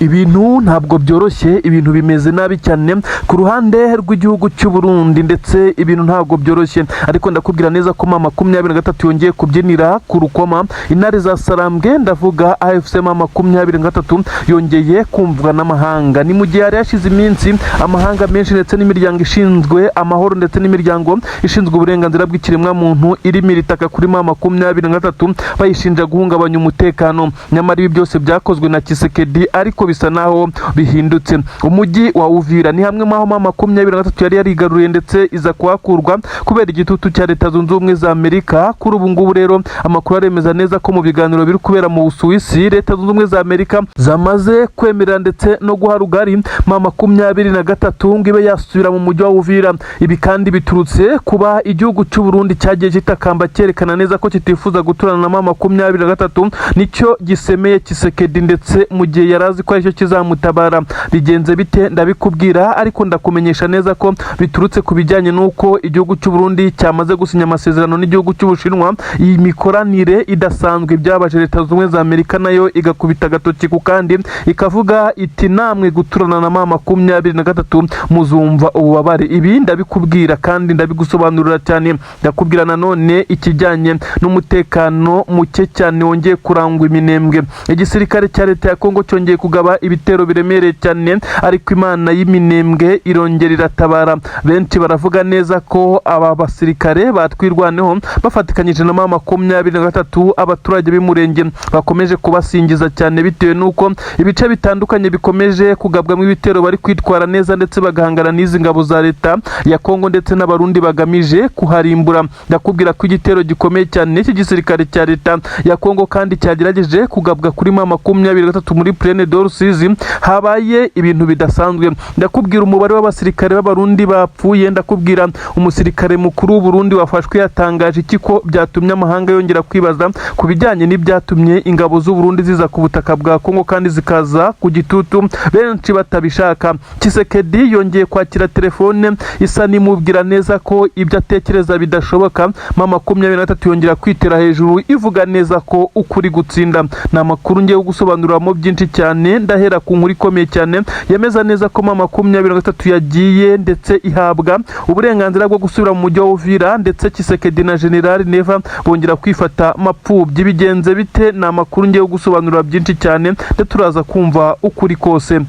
ibintu ntabwo byoroshye, ibintu bimeze nabi cyane ku ruhande rw'igihugu cy'u Burundi, ndetse ibintu ntabwo byoroshye, ariko ndakubwira neza ko mama 23 yongeye kubyinira ku rukoma. Intare za Sarambwe ndavuga AFC mama 23 yongeye kumvwa n'amahanga. Ni mu gihe yari yashize iminsi amahanga menshi ndetse n'imiryango ishinzwe amahoro ndetse n'imiryango ishinzwe uburenganzira bw'ikiremwa muntu iri militaka kuri mama 23 bayishinja guhungabanya umutekano. Nyamara ibi byose byakozwe na Tshisekedi, ariko bisa naho bihindutse. Umujyi wa Uvira ni hamwe maho mama 23 yari yarigaruriye ndetse iza kuhakurwa kubera igitutu cya Leta Zunze Ubumwe za Amerika. Kuri ubu ngubu rero amakuru aremeza neza ko mu biganiro biri kubera mu Busuwisi, Leta Zunze Ubumwe za Amerika zamaze kwemerera ndetse no guha rugari mama 23 ngo ibe yasubira mu mujyi wa Uvira. Ibi kandi biturutse kuba igihugu cy'u Burundi cyagiye kitakamba cyerekana neza ko kitifuza guturana na mama 23, nicyo gisemeye Tshisekedi, ndetse mu gihe yarazi ko aricyo kizamutabara. Bigenze bite ndabikubwira, ariko ndakumenyesha neza ko biturutse ku bijyanye n'uko igihugu cy'u Burundi cyamaze gusinya amasezerano n'igihugu cy'Ubushinwa. Iyi mikoranire idasanzwe byabaje Leta Zunze Ubumwe za Amerika nayo igakubita agatoki ku kandi ikavuga iti namwe guturana na mama 23 muzumva ububabare. Ibi ndabikubwira kandi ndabigusobanurira cyane. Ndakubwira nanone ikijyanye n'umutekano muke cyane wongeye kurangwa iminembwe. Igisirikare cya Leta ya Kongo cyongeye kugaba ibitero biremereye cyane, ariko Imana y'iminembwe irongera iratabara. Benshi baravuga neza ko aba basirikare batwirwaneho bafatikanyije na mama 23 abaturage b'umurenge bakomeje kubasingiza cyane, bitewe nuko ibice bitandukanye bikomeje kugabwamo ibitero bari kwitwara neza ndetse bagahangana n'izi ngabo za Leta ya Kongo ndetse n'abarundi bagamije kuharimbura. Ndakubwira ko igitero gikomeye cyane iki gisirikare cya Leta ya Kongo kandi cyagerageje kugabwa kuri mama 23 muri Plaine de Rusizi, habaye ibintu bidasanzwe. Ndakubwira umubare w'abasirikare b'abarundi bapfuye, ndakubwira umusirikare mukuru w'u Burundi wafashwe yatangaje iki ko byatumye amahanga yongera kwibaza ku bijyanye n'ibyatumye ingabo z'u Burundi ziza ku butaka bwa Kongo kandi zikaza ku gitutu benshi batabishaka. Tshisekedi yongeye kwakira telefone isa nimubwira neza ko ibyo atekereza bidashoboka. Mama 23 yongera kwitera hejuru ivuga neza ko ukuri gutsinda. Na makuru ngiye gusobanuriramo byinshi cyane, ndahera ku nkuru ikomeye cyane yemeza neza ko mama 23 yagiye ndetse ihabwa uburenganzira bwo gusubira mu mujyi wa Uvira, ndetse Tshisekedi na General Neva bongera kwifata mapfubyi. Bigenze bite? Na makuru ngiye gusobanurira byinshi cyane ndetse turaza kumva ukuri kose.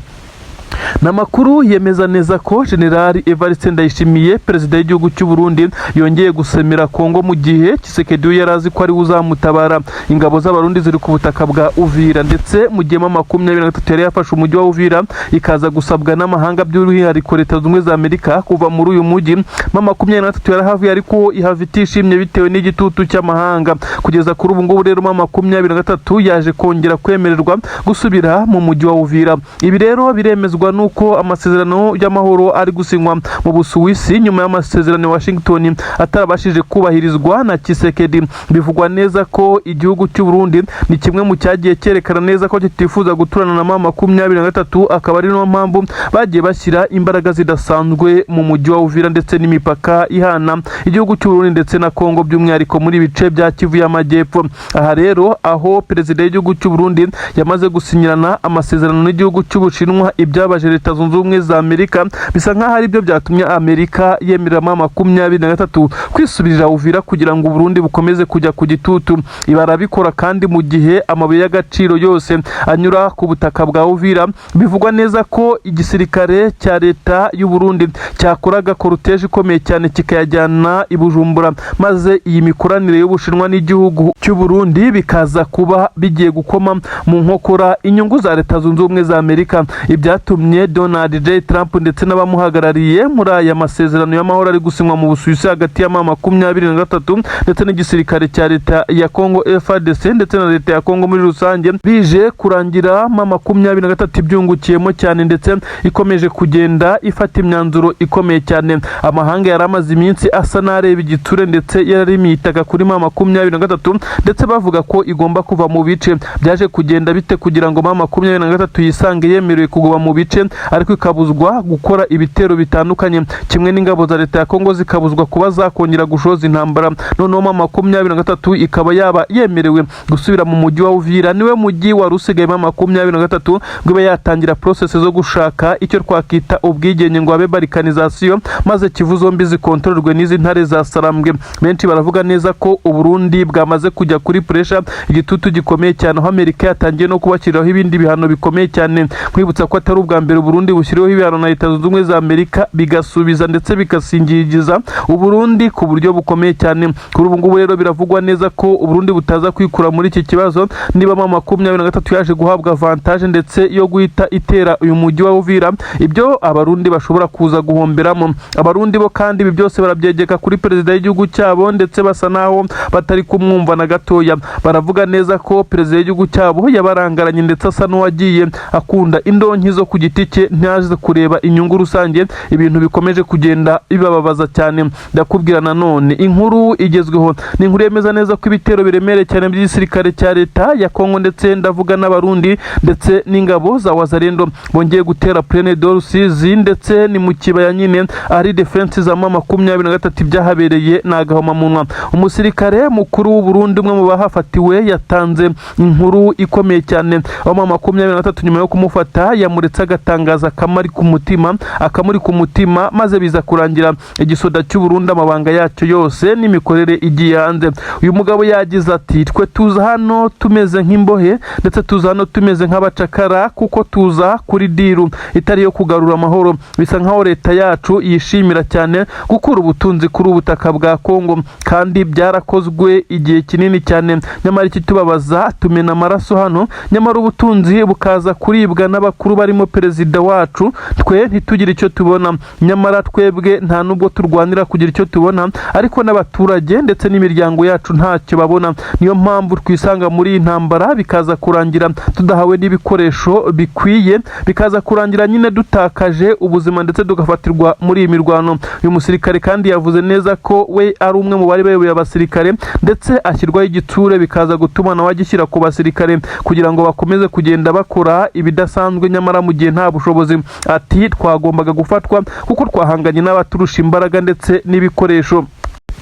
Namakuru yemeza neza ko General Evariste Ndayishimiye perezida w'igihugu cy'u Burundi yongeye gusemera Kongo mu gihe Tshisekedi yarazi ko ari uzamutabara. Ingabo z'abarundi ziri ku butaka bwa Uvira, ndetse mu gihe mama 23 yari yafashe umujyi wa Uvira ikaza gusabwa n'amahanga by'uruhiriko Leta Zunze Ubumwe za Amerika kuva muri uyu mujyi. Mama 23 yarahavuye ariko ihavitishimye bitewe n'igitutu cy'amahanga. Kugeza kuri ubu ngubu rero mama 23 yaje kongera kwemererwa gusubira mu mujyi wa Uvira. Ibi rero biremezwa nuko amasezerano y'amahoro ari gusinywa mu Busuwisi nyuma y'amasezerano ya Washington atarabashije kubahirizwa na Tshisekedi. Bivugwa neza ko igihugu cy'u Burundi ni kimwe mu cyagiye cyerekana neza ko kitifuza guturana na mama 23, akaba ari no mpamvu bagiye bashyira imbaraga zidasanzwe mu mujyi wa Uvira ndetse n'imipaka ihana igihugu cy'u Burundi ndetse na Kongo, by'umwihariko muri bice bya Kivu y'Amajyepfo. Aha rero aho perezida w'igihugu cy'u Burundi yamaze gusinyirana amasezerano n'igihugu cy'Ubushinwa, ibyabaje Leta Zunze Ubumwe za Amerika bisa nkaho ari byo byatumye Amerika yemerera mama 23 kwisubirira Uvira kugira ngo Burundi bukomeze kujya ku gitutu. Ibarabikora kandi mu gihe amabuye y'agaciro yose anyura ku butaka bwa Uvira. Bivugwa neza ko igisirikare cya Leta y'u Burundi cyakoraga korutege ikomeye cyane kikayajyana i Bujumbura, maze iyi mikoranire y'Ubushinwa n'igihugu cy'u Burundi bikaza kuba bigiye gukoma mu nkokora inyungu za Leta Zunze Ubumwe za Amerika. Ibyatumye Donald J. Trump ndetse n'abamuhagarariye muri aya masezerano y'amahoro ari gusinywa mu Busuwisi hagati ya mama 23 ndetse n'igisirikare cya Leta ya Kongo FARDC ndetse na Leta ya Kongo muri rusange bije kurangira mama 23 ibyungukiyemo cyane, ndetse ikomeje kugenda ifata imyanzuro ikomeye cyane. Amahanga yaramaze iminsi asa nareba igiture ndetse yarimitaga kuri mama 23, ndetse bavuga ko igomba kuva mu bice. Byaje kugenda bite kugira ngo mama 23 yisange yemerewe kugoba mu bice? bice ariko ikabuzwa gukora ibitero bitandukanye, kimwe n'ingabo za leta ya Kongo zikabuzwa kuba zakongera gushoza intambara. Noneho M23 ikaba yaba yemerewe gusubira mu mujyi wa Uvira, niwe mujyi wa rusigaye M23 ngo yatangira process zo gushaka icyo twakita ubwigenge ngo abe balkanization, maze Kivu zombi zikontororwe n'izi ntare za Sarambwe. Benshi baravuga neza ko Uburundi bwamaze kujya kuri pressure, igitutu gikomeye cyane, aho Amerika yatangiye no kubashyiriraho ibindi bihano bikomeye cyane. Kwibutsa ko atari ubwa mbere Uburundi bushyiriweho ibihano na Leta Zunze Ubumwe za Amerika bigasubiza ndetse bikasingiza Uburundi ku buryo bukomeye cyane. Kuri ubu ngubu rero biravugwa neza ko Uburundi butaza kwikura muri iki kibazo niba M23 yaje guhabwa avantage ndetse yo guhita itera uyu mujyi wa Uvira, ibyo abarundi bashobora kuza guhomberamo. Abarundi bo kandi ibi byose barabyegeka kuri perezida w'igihugu cyabo ndetse basa naho batari kumwumva na gatoya. Baravuga neza ko perezida w'igihugu cyabo yabarangaranye ndetse asa n'uwagiye akunda indonki zo ku giti cye, ntaje kureba inyungu rusange. Ibintu bikomeje kugenda bibababaza cyane. Ndakubwira nanone inkuru igezweho ni inkuru yemeza neza ko ibitero biremereye cyane by'igisirikare cya leta ya Kongo ndetse ndavuga n'abarundi ndetse n'ingabo za Wazalendo bongeye gutera Plaine d'Rusizi ndetse ni mu kibaya nyine ari defense za M23 byahabereye n'agahomamunwa. Umusirikare mukuru w'u Burundi umwe mu bahafatiwe yatanze inkuru ikomeye cyane, aho M23 nyuma yo kumufata yamuretse agatangaza akamuri ku mutima maze biza kurangira igisoda cy'u Burundi amabanga yacyo yose n'imikorere igiye hanze. Uyu mugabo yagize ati twe tuza hano tumeze nk'imbohe ndetse tuza hano tumeze nk'abacakara kuko tuza kuri diru itari yo kugarura amahoro. Bisa nkaho leta yacu yishimira cyane gukura ubutunzi kuri ubutaka bwa Kongo kandi byarakozwe igihe kinini cyane, nyamara iki tubabaza tumena amaraso hano, nyamara ubutunzi bukaza kuribwa n'abakuru barimo perezida wacu, twe ntitugire icyo tubona. Nyamara twebwe nta nubwo turwanira kugira icyo tubona, ariko n'abaturage ndetse n'imiryango yacu ntacyo babona. Niyo mpamvu twisanga muri iyi ntambara, bikaza kurangira tudahawe n'ibikoresho bikwiye, bikaza kurangira nyine dutakaje ubuzima ndetse tugafatirwa muri iyi mirwano. Uyu musirikare kandi yavuze neza ko we ari umwe mu bari bayoboye abasirikare ndetse ashyirwaho igitsure, bikaza gutuma nawe agishyira ku basirikare kugira ngo bakomeze kugenda bakora ibidasanzwe, nyamara mu gihe nta bushobozi. Ati twagombaga gufatwa kuko twahanganye n'abaturusha imbaraga ndetse n'ibikoresho.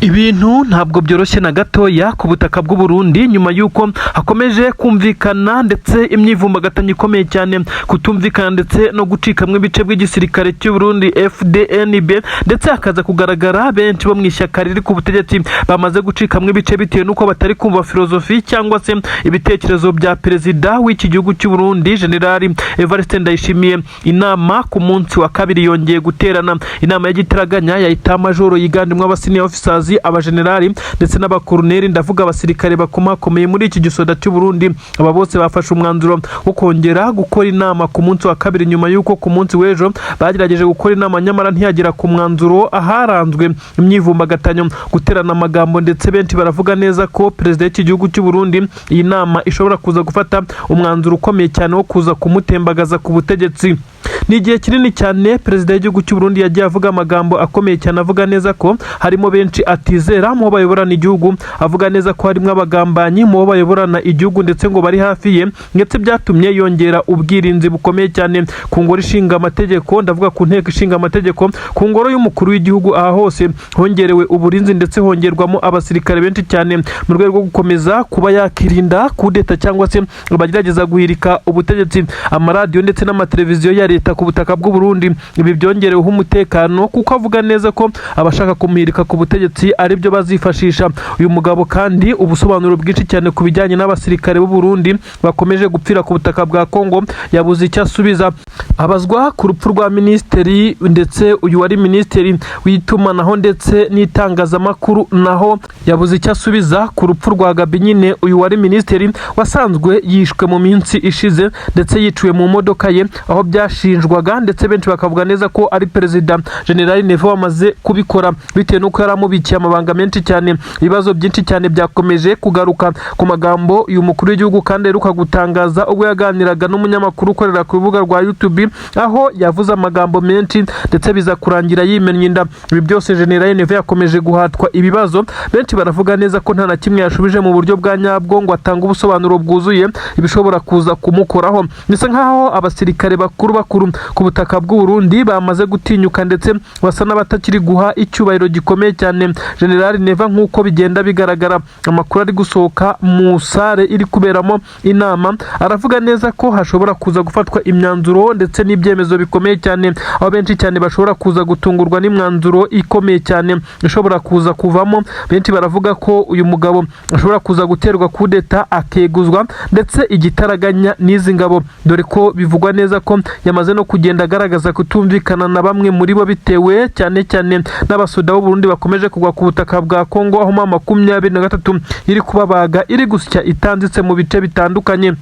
Ibintu ntabwo byoroshye na gatoya ku butaka bw'u Burundi nyuma yuko hakomeje kumvikana ndetse imyivumbagatanyo ikomeye cyane, kutumvikana ndetse no gucikamwe ibice by'igisirikare cy'u Burundi FDNB, ndetse hakaza kugaragara benshi bo mu ishyaka riri ku butegetsi bamaze gucikamwe ibice bitewe nuko batari kumva filozofi cyangwa se ibitekerezo bya perezida w'iki gihugu cy'u Burundi General Evariste Ndayishimiye. Inama ku munsi wa kabiri yongeye guterana, inama y'igitaraganya ya etat-major yiganjemo abasenior officers, abajenerali ndetse n'abakoloneli, ndavuga abasirikare bakomakomeye muri iki gisoda cy'u Burundi. Aba bose bafashe umwanzuro wo kongera gukora inama ku munsi wa kabiri nyuma yuko ku munsi w'ejo bagerageje gukora inama nyamara ntiyagera ku mwanzuro, aharanzwe imyivumbagatanyo, guterana amagambo, ndetse benshi baravuga neza ko perezida w'iki gihugu cy'u Burundi iyi nama ishobora kuza gufata umwanzuro ukomeye cyane wo kuza kumutembagaza ku butegetsi. Ni igihe kinini cyane perezida w'igihugu cy'u Burundi yagiye avuga amagambo akomeye cyane, avuga neza ko harimo benshi atizera mu bayoborana igihugu, avuga neza ko harimo abagambanyi mu bayoborana igihugu ndetse ngo bari hafi ye, ndetse byatumye yongera ubwirinzi bukomeye cyane ku ngoro ishinga amategeko, ndavuga ku nteko ishinga amategeko, ku ngoro y'umukuru w'igihugu. Aha hose hongerewe uburinzi ndetse hongerwamo abasirikare benshi cyane mu rwego rwo gukomeza kuba yakirinda kudeta cyangwa se bagerageza guhirika ubutegetsi. Amaradiyo ndetse n'amateleviziyo ya leta ku butaka bw'u Burundi ibi byongereweho umutekano, kuko avuga neza ko abashaka kumuhirika ku butegetsi ari byo bazifashisha. Uyu mugabo kandi ubusobanuro bwinshi cyane ku bijyanye n'abasirikare b'u Burundi bakomeje gupfira ku butaka bwa Kongo yabuze icyo asubiza. Abazwa ku rupfu rwa minisitiri ndetse uyu wari minisitiri w'itumanaho ndetse n'itangazamakuru, naho yabuze icyo asubiza ku rupfu rwa Gabi. Nyine uyu wari minisitiri wasanzwe yishwe mu minsi ishize ndetse yiciwe mu modoka ye, aho byashinjwaga ndetse benshi bakavuga neza ko ari perezida General Neva wamaze kubikora bitewe nuko yaramubikiye amabanga menshi cyane. Ibibazo byinshi cyane byakomeje kugaruka ku magambo uyu mukuru w'igihugu kandi aheruka gutangaza ubwo yaganiraga n'umunyamakuru ukorera ku rubuga rwa YouTube YouTube aho yavuze amagambo menshi ndetse biza kurangira yimennye inda. Ibi byose General Neva yakomeje guhatwa ibibazo, benshi baravuga neza ko nta na kimwe yashubije mu buryo bwa nyabwo ngo atanga ubusobanuro bwuzuye ibishobora kuza kumukoraho. Bisa nkaho abasirikare bakuru ku butaka bw'u Burundi bamaze gutinyuka ndetse basa n'abatakiri guha icyubahiro gikomeye cyane General Neva nk'uko bigenda bigaragara. Amakuru ari gusohoka mu sare iri kuberamo inama aravuga neza ko hashobora kuza gufatwa imyanzuro ndetse n'ibyemezo bikomeye cyane, aho benshi cyane bashobora kuza gutungurwa n'imyanzuro ikomeye cyane ishobora kuza kuvamo. Benshi baravuga ko uyu mugabo ashobora kuza guterwa kudeta akeguzwa ndetse igitaraganya n'izi ngabo, dore ko bivugwa neza ko yamaze no kugenda agaragaza kutumvikana na bamwe muri bo bitewe cyane n'abasoda b'u Burundi bakomeje kugwa ku butaka bwa Kongo, aho 23 iri kubabaga iri gusya itanzitse mu bice bitandukanye.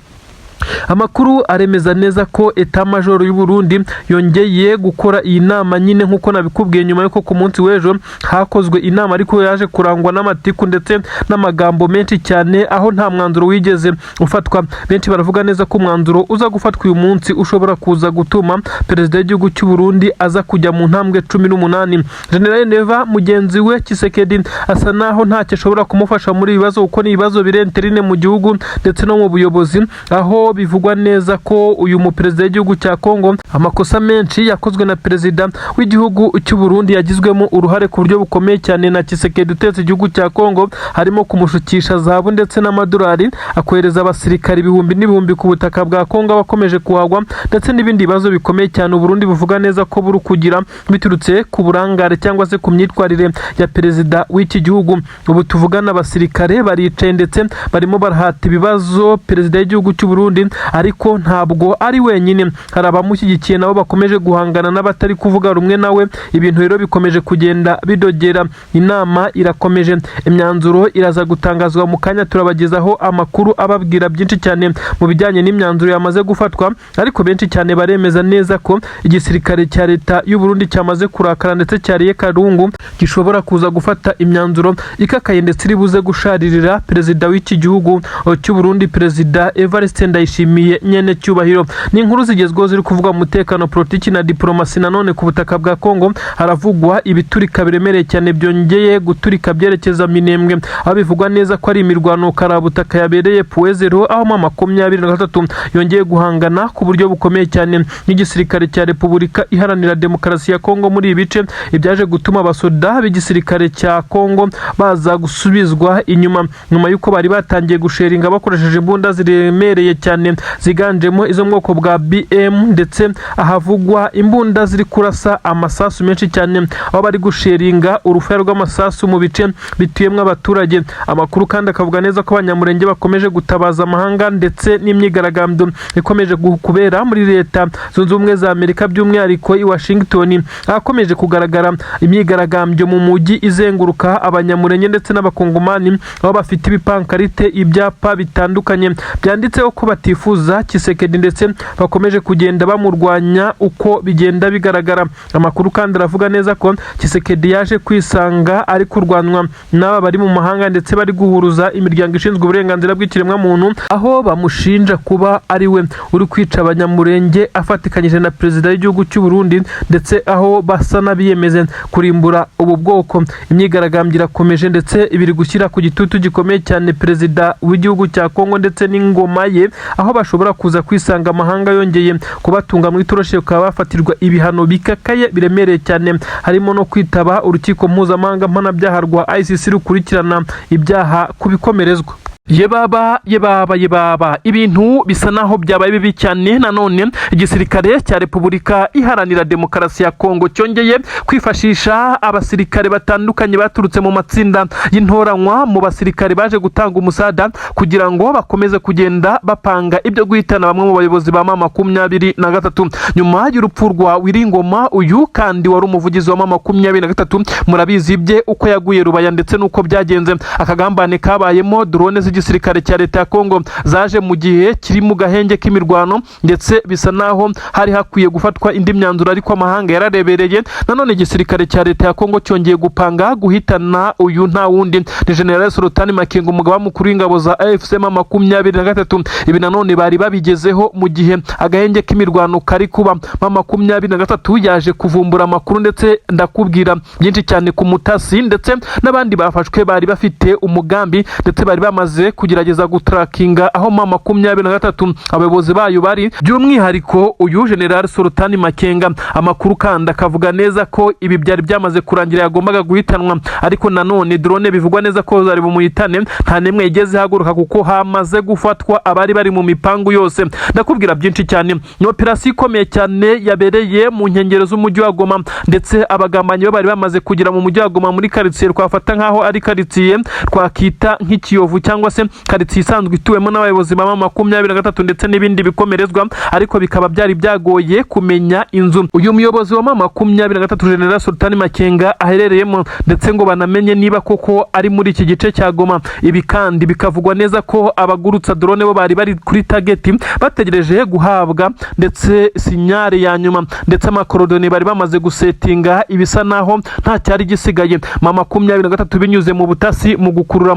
Amakuru aremeza neza ko Etat Major y'u Burundi yongeye gukora iyi nama nyine nkuko nabikubwiye, nyuma yuko ku munsi w'ejo hakozwe inama ariko yaje kurangwa n'amatiku ndetse n'amagambo menshi cyane, aho nta mwanzuro wigeze ufatwa. Benshi baravuga neza ko umwanzuro uza gufatwa uyu munsi ushobora kuza gutuma perezida w'igihugu cy'u Burundi aza kujya mu ntambwe 18. General Neva mugenzi we Tshisekedi asa naho ntacyo ashobora kumufasha muri ibibazo kuko ni ibibazo birenterine mu gihugu ndetse no mu buyobozi, aho bivugwa neza ko uyu muperezida w'igihugu cya Kongo amakosa menshi yakozwe na perezida w'igihugu cy'u Burundi yagizwemo uruhare ku buryo bukomeye cyane na Tshisekedi utetse igihugu cya Kongo, harimo kumushukisha zahabu ndetse n'amadolari, akohereza abasirikari ibihumbi n'ibihumbi ku butaka bwa Kongo bakomeje kuhagwa ndetse n'ibindi bibazo bikomeye cyane u Burundi buvuga neza ko buri kugira biturutse ku burangare cyangwa se ku myitwarire ya perezida w'iki gihugu. Ubu tuvugana abasirikare baricaye ndetse barimo barahata ibibazo perezida w'igihugu cy'u Burundi, ariko ntabwo ari wenyine, hari abamushyigikiye nabo bakomeje guhangana n'abatari kuvuga rumwe nawe. Ibintu rero bikomeje kugenda bidogera, inama irakomeje, imyanzuro iraza gutangazwa mu kanya. Turabagezaho amakuru ababwira byinshi cyane mu bijyanye n'imyanzuro yamaze gufatwa, ariko benshi cyane baremeza neza ko igisirikare cya leta y'u Burundi cyamaze kurakara ndetse cyariye karungu, gishobora kuza gufata imyanzuro ikakaye ndetse iribuze gusharirira perezida w'iki gihugu cy'u Burundi, perezida Evariste Ndayishimiye nyene cyubahiro. Ni inkuru zigezweho ziri kuvuga mu mutekano, politiki na diplomasi. Nanone ku butaka bwa Kongo haravugwa ibiturika biremereye cyane byongeye guturika byerekeza Minembwe, aho bivugwa neza ko ari imirwano karabutaka yabereye Puezero, aho 23 yongeye guhangana ku buryo bukomeye cyane n'igisirikare cya Repubulika Iharanira Demokarasi ya Kongo. Muri ibice ibyaje gutuma abasoda b'igisirikare cya Kongo baza gusubizwa inyuma, nyuma yuko bari batangiye gusheringa bakoresheje imbunda ziremereye cyane ziganjemo izo mwoko bwa BM, ndetse ahavugwa imbunda ziri kurasa amasasu menshi cyane, aho bari gusheringa urufaya rw'amasasu mu bice bituyemwe abaturage. Amakuru kandi akavuga neza ko abanyamurenge bakomeje gutabaza amahanga ndetse n'imyigaragambyo ikomeje kubera muri leta zunze ubumwe za Amerika, by'umwihariko i Washington, ahakomeje kugaragara imyigaragambyo mu mujyi izenguruka abanyamurenge ndetse n'abakongomani, aho bafite ibipankarite, ibyapa bitandukanye byanditseho ko batifuza Tshisekedi ndetse bakomeje kugenda bamurwanya uko bigenda bigaragara. Amakuru kandi aravuga neza ko Tshisekedi yaje kwisanga ari kurwanwa n'aba bari mu mahanga ndetse bari guhuruza imiryango ishinzwe uburenganzira bw'ikiremwa muntu, aho bamushinja kuba ari we uri kwica abanyamurenge afatikanyije na perezida w'igihugu cy'u Burundi, ndetse aho basa n'abiyemeze kurimbura ubu bwoko. Imyigaragambyo irakomeje ndetse ibiri gushyira ku gitutu gikomeye cyane perezida w'igihugu cya Kongo ndetse n'ingoma ye, aho bashobora kuza kwisanga amahanga yongeye kubatunga mu itoroshi, bakaba bafatirwa ibihano bikakaye biremereye cyane, harimo no kwitaba urukiko mpuzamahanga mpanabyaha rwa ICC rukurikirana ibyaha kubikomerezwa. Yebaba ibintu bisa naho byabaye bibi cyane. Nanone igisirikare cya Repubulika Iharanira Demokarasi ya Kongo cyongeye kwifashisha abasirikare batandukanye baturutse mu matsinda y'intoranywa mu basirikare baje gutanga umusada kugira ngo bakomeze kugenda bapanga ibyo guhitana bamwe mu bayobozi ba M23. Nyuma y'urupfu rwa Wiringoma, uyu kandi wari umuvugizi wa M23, murabizi bye uko yaguye Rubaya ndetse nuko byagenze, akagambane kabayemo drone gisirikare cya leta ya Kongo zaje mu gihe kiri mu gahenge k'imirwano, ndetse bisa naho hari hakwiye gufatwa indi myanzuro, ariko amahanga yararebereye. Nanone igisirikare cya leta ya Kongo cyongeye gupanga guhitana uyu nta wundi ni General Sultani Makenga, umugaba mukuru w'ingabo za AFC M23. Ibi nanone bari babigezeho mu gihe agahenge k'imirwano kari kuba. M23 yaje kuvumbura amakuru, ndetse ndakubwira byinshi cyane ku mutasi, ndetse n'abandi bafashwe bari bafite umugambi, ndetse bari bamaze kugerageza gutrakinga aho M23 abayobozi bayo bari, by'umwihariko uyu General Sultani Makenga. Amakuru kandi akavuga neza ko ibi byari byamaze kurangira, yagombaga guhitanwa, ariko nanone drone bivugwa neza ko zari bumuhitane nta nemwe igeze haguruka, kuko hamaze gufatwa abari bari mu mipangu yose. Ndakubwira byinshi cyane. Ni operasiyo ikomeye cyane yabereye mu nkengero z'umujyi wa Goma, ndetse abagambanyi bari bamaze kugira mu mujyi wa Goma muri quartier twafata nkaho ari quartier twakita nk'ikiyovu, cyangwa se quartier isanzwe ituwemo n'abayobozi ba M23 ndetse n'ibindi bikomerezwa, ariko bikaba byari byagoye kumenya inzu uyu muyobozi wa M23 General Sultani Makenga aherereyemo, ndetse ngo banamenye niba koko ari muri iki gice cya Goma. Ibi kandi bikavugwa neza ko abagurutsa drone bo bari kuri target bategereje guhabwa ndetse sinyare ya nyuma, ndetse amakorodoni bari bamaze gusetinga, ibisa naho nta cyari gisigaye. M23 binyuze mu butasi mu gukurura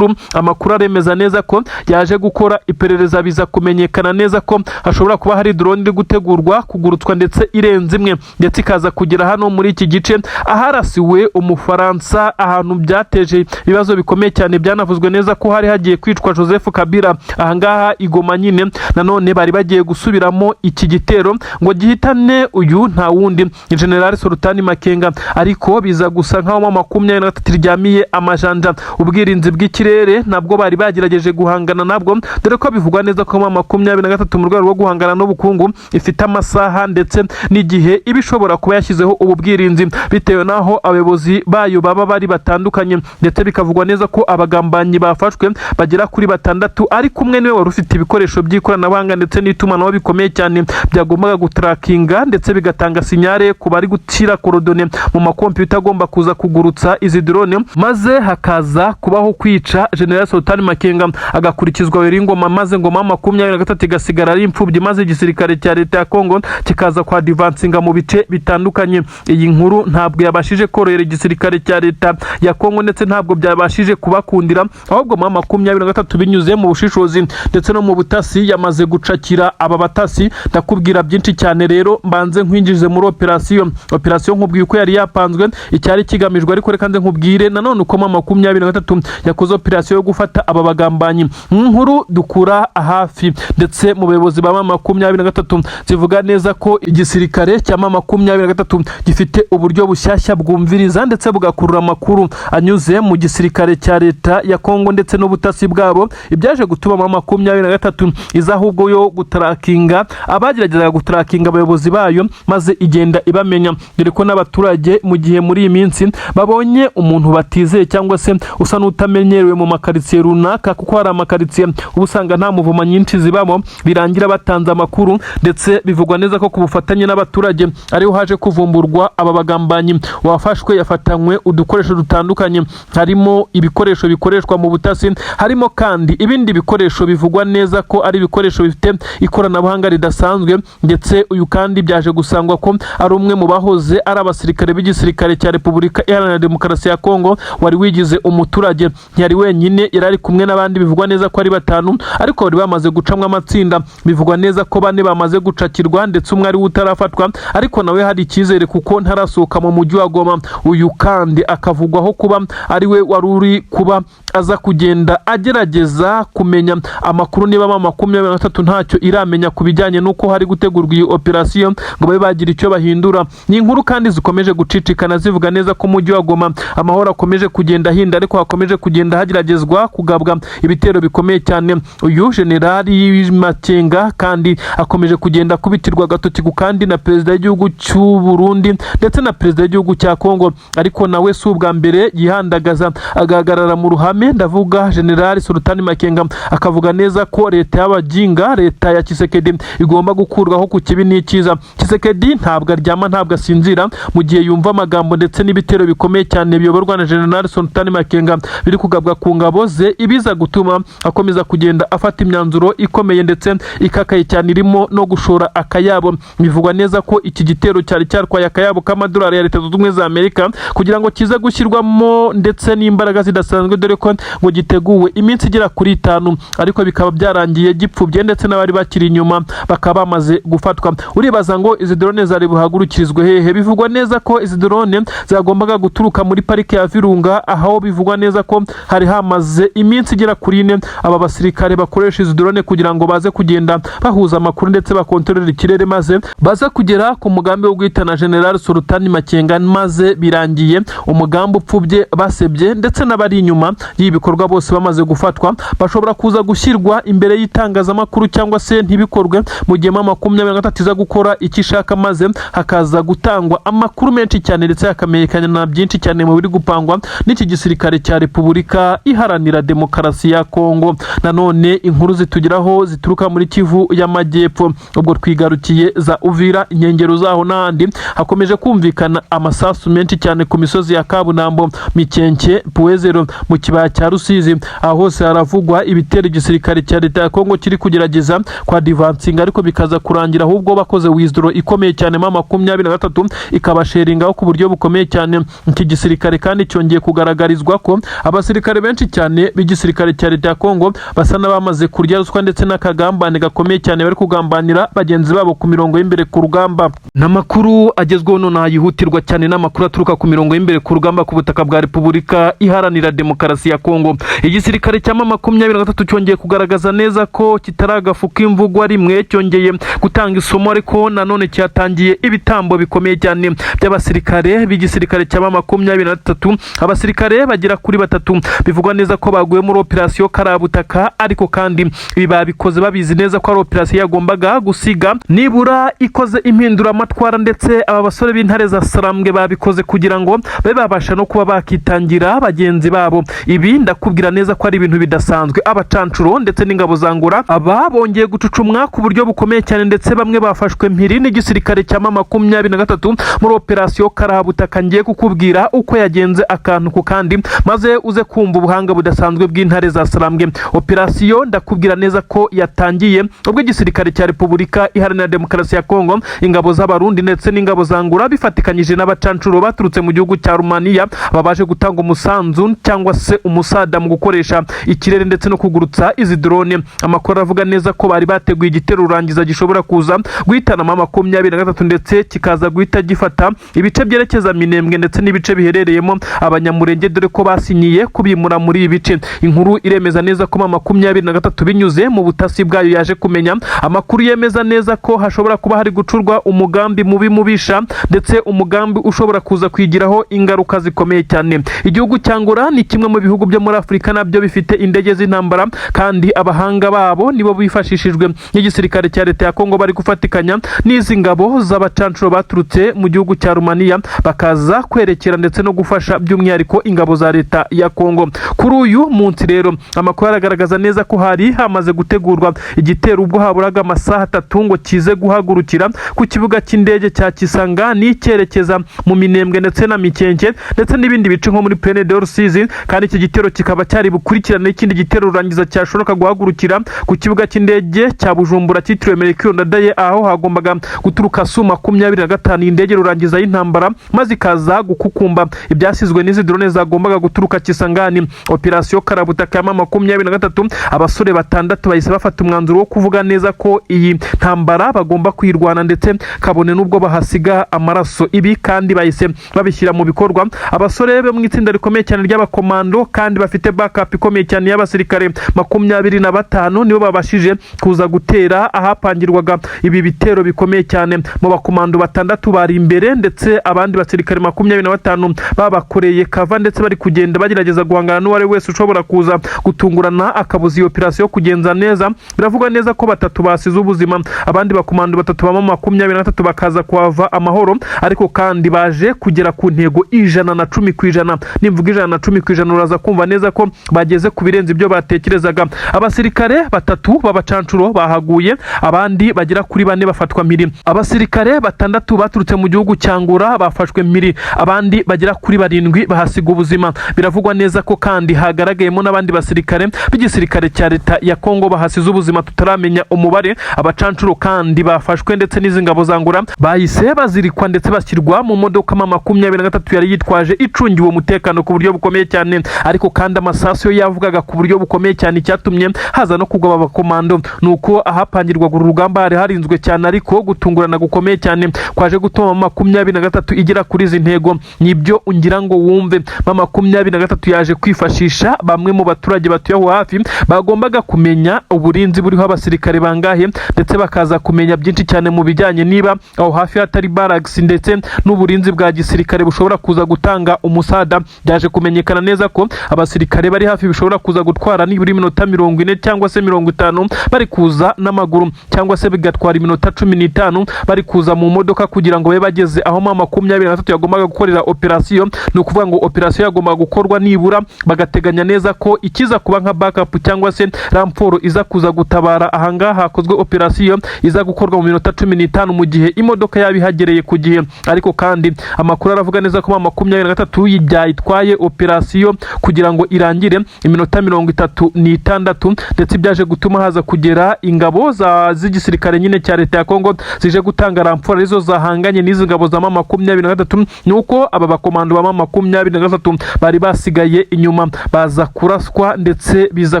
amakuru aremeza neza ko yaje gukora iperereza, biza kumenyekana neza ko hashobora kuba hari drone iri gutegurwa kugurutswa ndetse irenze imwe, ndetse ikaza kugera hano muri iki gice aharasiwe Umufaransa, ahantu byateje ibibazo bikomeye cyane. Byanavuzwe neza ko hari hagiye kwicwa Joseph Kabila ahangaha Igoma nyine. Nanone bari bagiye gusubiramo iki gitero ngo gihitane uyu nta wundi ni General Sultani Makenga, ariko biza gusa nkaho M23 ryamiye amajanja. Ubwirinzi bw'ikirere nabwo bari bagerageje guhangana nabwo, dore ko bivugwa neza ko M23 mu rwego rwo guhangana n'ubukungu ifite amasaha ndetse n'igihe ibishobora kuba yashyizeho ubu bwirinzi, bitewe naho abayobozi bayo baba bari batandukanye, ndetse bikavugwa neza ko abagambanyi bafashwe bagera kuri 6, ariko umwe niwe wari ufite ibikoresho by'ikoranabuhanga ndetse n'itumanaho bikomeye cyane byagombaga gutrakinga, ndetse bigatanga sinyare ku bari gushyira korodone mu makompiyuta agomba kuza kugurutsa izi drone, maze hakaza kubaho kwica General Sultani Makenga agakurikizwa Wiringoma, maze ngo M23 igasigara ari imfubyi, maze igisirikare cya leta ya Kongo kikaza kwa advancinga mu bice bitandukanye. Iyi nkuru ntabwo yabashije korohera igisirikare cya leta ya Kongo, ndetse ntabwo byabashije kubakundira, ahubwo M23 binyuze mu bushishozi ndetse no mu butasi yamaze gucakira aba batasi. Ndakubwira byinshi cyane rero, mbanze nkwinjize muri operasiyo nkubwiye uko yari yapanzwe, icyari kigamijwe, ariko reka nze nkubwire nanone uko M23 yakoze operasiyo yo gufata aba bagambanyi. Nkuru dukura hafi ndetse mu bayobozi ba M23 zivuga neza ko igisirikare cya M23 gifite uburyo bushyashya bwumviriza ndetse bugakurura amakuru anyuze mu gisirikare cya leta ya Kongo ndetse n'ubutasi bwabo, ibyaje gutuma M23 iza ahubwo yo gutrakinga abageragezaga gutrakinga abayobozi bayo, maze igenda ibamenya, dore ko n'abaturage mu gihe muri iyi minsi babonye umuntu batizeye cyangwa se usa n'utamenyerewe mu makaritsiye runaka, kuko hari amakaritsiye ubusanga nta muvuma nyinshi zibamo, birangira batanze amakuru, ndetse bivugwa neza ko ku bufatanye n'abaturage ariho haje kuvumburwa aba bagambanyi. Wafashwe yafatanywe udukoresho dutandukanye, harimo ibikoresho bikoreshwa mu butasi, harimo kandi ibindi bikoresho bivugwa neza ko ari ibikoresho bifite ikoranabuhanga ridasanzwe, ndetse uyu kandi byaje gusangwa ko ari umwe mu bahoze ari abasirikare b'igisirikare cya Repubulika Iharanira Demokarasi ya Kongo, wari wigize umuturage. Ntiyari wenyine, yari kumwe n'abandi bivugwa neza ko ari 5, ariko bari bamaze gucamwa amatsinda. Bivugwa neza ko 4 bamaze gucakirwa, ndetse umwe ari utarafatwa, ariko nawe hari icyizere kuko ntarasohoka mu mujyi wa Goma. Uyu kandi akavugwaho kuba ari we wari uri kuba aza kugenda agerageza kumenya amakuru niba M23 ntacyo iramenya kubijyanye nuko hari gutegurwa iyi operasiyo ngo babe bagira icyo bahindura. Ni inkuru kandi zikomeje gucicikana zivuga neza ko mujyi wa Goma amahoro akomeje kugenda hinda, ariko hakomeje kugenda hageragezwa kugabwa ibitero bikomeye cyane. Uyu Generali Makenga kandi akomeje kugenda kubitirwa agatoki ku kandi na perezida w'igihugu cy'u Burundi ndetse na perezida w'igihugu cya Kongo, ariko nawe si ubwa mbere yihandagaza agahagarara mu ruhame. Ndavuga General Sultani Makenga akavuga neza ko leta y'abajinga, leta ya Tshisekedi igomba gukurwaho ku kibi n'icyiza. Tshisekedi ntabwo aryama, ntabwo asinzira mu gihe yumva amagambo ndetse n'ibitero bikomeye cyane biyoborwa na General Sultani Makenga biri kugabwa ku ngabo ze. Ibi biza gutuma akomeza kugenda afata imyanzuro ikomeye ndetse ikakaye cyane irimo no gushora akayabo. Bivugwa neza ko iki gitero cyari cyarwaye akayabo k'amadolari ya Leta Zunze Ubumwe za Amerika kugira ngo kize gushyirwamo ndetse n'imbaraga zidasanzwe, dore ko ngo giteguwe iminsi igera kuri 5, ariko bikaba byarangiye gipfubye ndetse n'abari bakiri inyuma bakaba bamaze gufatwa. Uribaza ngo izi drone zari buhagurukirizwe hehe? Bivugwa neza ko izi drone zagombaga guturuka muri parike ya Virunga, aho bivugwa neza ko hari hamaze iminsi igera kuri 4 aba basirikare bakoresha izi drone kugira ngo baze kugenda bahuza amakuru ndetse bakontorera ikirere, maze baza kugera ku mugambi wo guhitana General Sultani Makenga, maze birangiye umugambi upfubye basebye ndetse n'abari inyuma y'ibikorwa bose bamaze gufatwa bashobora kuza gushyirwa imbere y'itangazamakuru cyangwa se ntibikorwe mu gihe 23 iza gukora ikishaka, maze hakaza gutangwa amakuru menshi cyane ndetse hakamenyekana na byinshi cyane mu biri gupangwa n'iki gisirikare cya Repubulika Iharanira Demokarasi ya Kongo. Nanone inkuru zitugeraho zituruka muri Kivu y'Amajyepfo, ubwo twigarukiye za Uvira, inkengero zaho n'ahandi hakomeje kumvikana amasasu menshi cyane ku misozi ya Kabunambo, Mikenke, Puwezero, mu kibaya cya Rusizi. Aho hose haravugwa ibitero igisirikare cya Leta ya Kongo kiri kugerageza kwa divansinga, ariko bikaza kurangira ahubwo bakoze withdraw ikomeye cyane 23 ikabasheringaho ku buryo bukomeye cyane. Iki gisirikare kandi cyongeye kugaragarizwa ko abasirikare benshi cyane b'igisirikare cya Leta ya Kongo basa n'abamaze kurya ruswa ndetse n'akagambane gakomeye cyane bari kugambanira bagenzi babo ku mirongo y'imbere ku rugamba. N'amakuru agezweho none yihutirwa cyane n'amakuru aturuka ku mirongo y'imbere ku rugamba ku butaka bwa Repubulika Iharanira Demokarasi ya Kongo. Igisirikare cya 23 cyongeye kugaragaza neza ko kitaragafuka imvugwa rimwe, cyongeye gutanga isomo, ariko nanone cyatangiye ibitambo bikomeye cyane by'abasirikare b'igisirikare cya 23. Abasirikare bagera kuri 3 bivugwa neza ko baguye muri operation Karabutaka, ariko kandi ibi babikoze babizi neza ko ari operation yagombaga gusiga nibura ikoze impindura amatwara, ndetse aba basore b'intare za Sarambwe babikoze kugira ngo babe babasha no kuba bakitangira bagenzi babo. Ibi ndakubwira neza ko ari ibintu bidasanzwe. Abacancuro ndetse n'ingabo zangura aba bongeye gucucumwa ku buryo bukomeye cyane, ndetse bamwe bafashwe mpiri n'igisirikare cya 23 muri operation Karabutaka. Ngiye kukubwira uko yagenze akantu ku kandi, maze uze kumva ubuhanga budasanzwe bw'intare za Sarambwe. Operation ndakubwira neza ko yatangiye ubwo igisirikare cya Repubulika Iharanira Demokarasi ya Kongo, ingabo z'abarundi ndetse n'ingabo zangura bifatikanyije n'abacancuro baturutse mu gihugu cya Rumaniya babaje gutanga umusanzu cyangwa se umusada mu gukoresha ikirere ndetse no kugurutsa izi drone. Amakuru avuga neza ko bari bateguye igitero urangiza gishobora kuza guhitana 23 ndetse kikaza guhita gifata ibice byerekeza Minembwe ndetse n'ibice biherereyemo Abanyamurenge, dore ko basinyiye kubimura muri ibi bice. Inkuru iremeza neza ko 23 binyuze mu butasi bwayo yaje kumenya amakuru yemeza neza ko hashobora kuba hari gucurwa umugambi mubi mubisha, ndetse umugambi ushobora kuza kwigiraho ingaruka zikomeye cyane. Igihugu cyangura ni kimwe mu bihugu byo muri Afrika nabyo bifite indege z'intambara, kandi abahanga babo nibo bifashishijwe n'igisirikare cya Leta ya Kongo bari gufatikanya n'izi ngabo z'abacancuro baturutse mu gihugu cya Rumaniya bakaza kwerekera ndetse no gufasha by'umwihariko ingabo za Leta ya Kongo. Kuri uyu munsi rero amakuru aragaragaza neza ko hari hamaze gutegurwa igitero ubwo haburaga amasaha 3 ngo kize guhagurukira ku kibuga cy'indege cya Kisangani cyerekeza mu Minembwe ndetse na Mikenke ndetse n'ibindi bice nko muri Plaine de Rusizi, kandi iki gitero kikaba cyari bukurikirana ikindi gitero urangiza cyashobora guhagurukira ku kibuga cy'indege cya Bujumbura cyitiriwe Melchior Ndadaye, aho hagombaga guturuka Su-25 indege rurangiza y'intambara, maze ikaza gukukumba ibyasizwe n'izi drone zagombaga guturuka Kisangani. Operation Karabutaka ya 23 abasore 6 bahise bafata umwanzuro wo kuvuga neza ko iyi ntambara bagomba kwirwana ndetse kabone n'ubwo bahasiga amaraso. Ibi kandi bahise babishyira mu bikorwa. Abasore be mu itsinda rikomeye cyane ry'abakomando kandi bafite backup ikomeye cyane y'abasirikare 25 nibo babashije kuza gutera ahapangirwaga ibi bitero bikomeye cyane. Mu bakomando 6 bari imbere, ndetse abandi basirikare 25 babakoreye kava ndetse bari kugenda bagerageza guhangana n'uwari wese ushobora kuza gutungurana akabuza iyo operation kugenza neza. Biravuga neza ko 3 basize ubuzima, abandi bakomando 3 bama 23 bakaza kuhava amahoro, ariko kandi baje kugera ku ntego 110%. Nimvuga 110% uraza kumva neza ko bageze ku birenze ibyo batekerezaga. Abasirikare 3 babacancuro bahaguye, abandi bagera kuri 4 bafatwa mpiri. Abasirikare 6 baturutse mu gihugu cyangura bafashwe mpiri, abandi bagera kuri 7 bahasiga ubuzima. Biravugwa neza ko kandi hagaragayemo n'abandi basirikare b'igisirikare cya leta ya Kongo bahasize ubuzima tutaramenya umubare. Abacancuro kandi bafashwe ndetse n'izi ngabo zangura bahise bazirikwa ndetse bashyirwa mu modoka 23 yari yitwaje icungiwe umutekano ku buryo bukomeye cyane, ariko kandi amasasu yo yavugaga ku buryo bukomeye cyane cyatumye haza no kugwa abakomando. Nuko ahapangirwa urugamba hari harinzwe cyane, ariko gutungurana gukomeye cyane kwaje gutuma 23 igera kuri izi ntego. Nibyo ungira ngo wumve 23 yaje kwifashisha bamwe mu baturage batuye aho hafi bagombaga kumenya uburinzi buriho abasirikare bangahe, ndetse bakaza kumenya byinshi cyane mu bijyanye niba aho hafi hatari barracks ndetse n'uburinzi bwa gisirikare bushobora kuza gutanga umusada. Byaje kumenyekana neza ko abasirikare bari hafi bishobora kuza gutwara niburi minota 40 cyangwa se 50 bari kuza n'amaguru, cyangwa se bigatwara iminota 15 bari kuza mu modoka kugira ngo babe bageze aho 23 yagombaga gukorera operation. Ni ukuvuga ngo operation yagombaga gukorwa nibura bagateganya neza ko ikiza kuba nka backup cyangwa se ramporo iza kuza gutabara ahangaha hakozwe operation iza gukorwa mu minota 15 mu gihe imodoka yabihagereye ku gihe. Ariko kandi amakuru aravuga neza ko 23 yitwaye operation kugira ngo irangire iminota 36, ndetse byaje gutuma haza kugera ingabo z'igisirikare nyine cya leta ya Kongo zije gutanga ramporo arizo zahanganye n'izi ngabo za 23. Nuko aba bakomando ba 23 bari basigaye inyuma baza kuraswa ndetse biza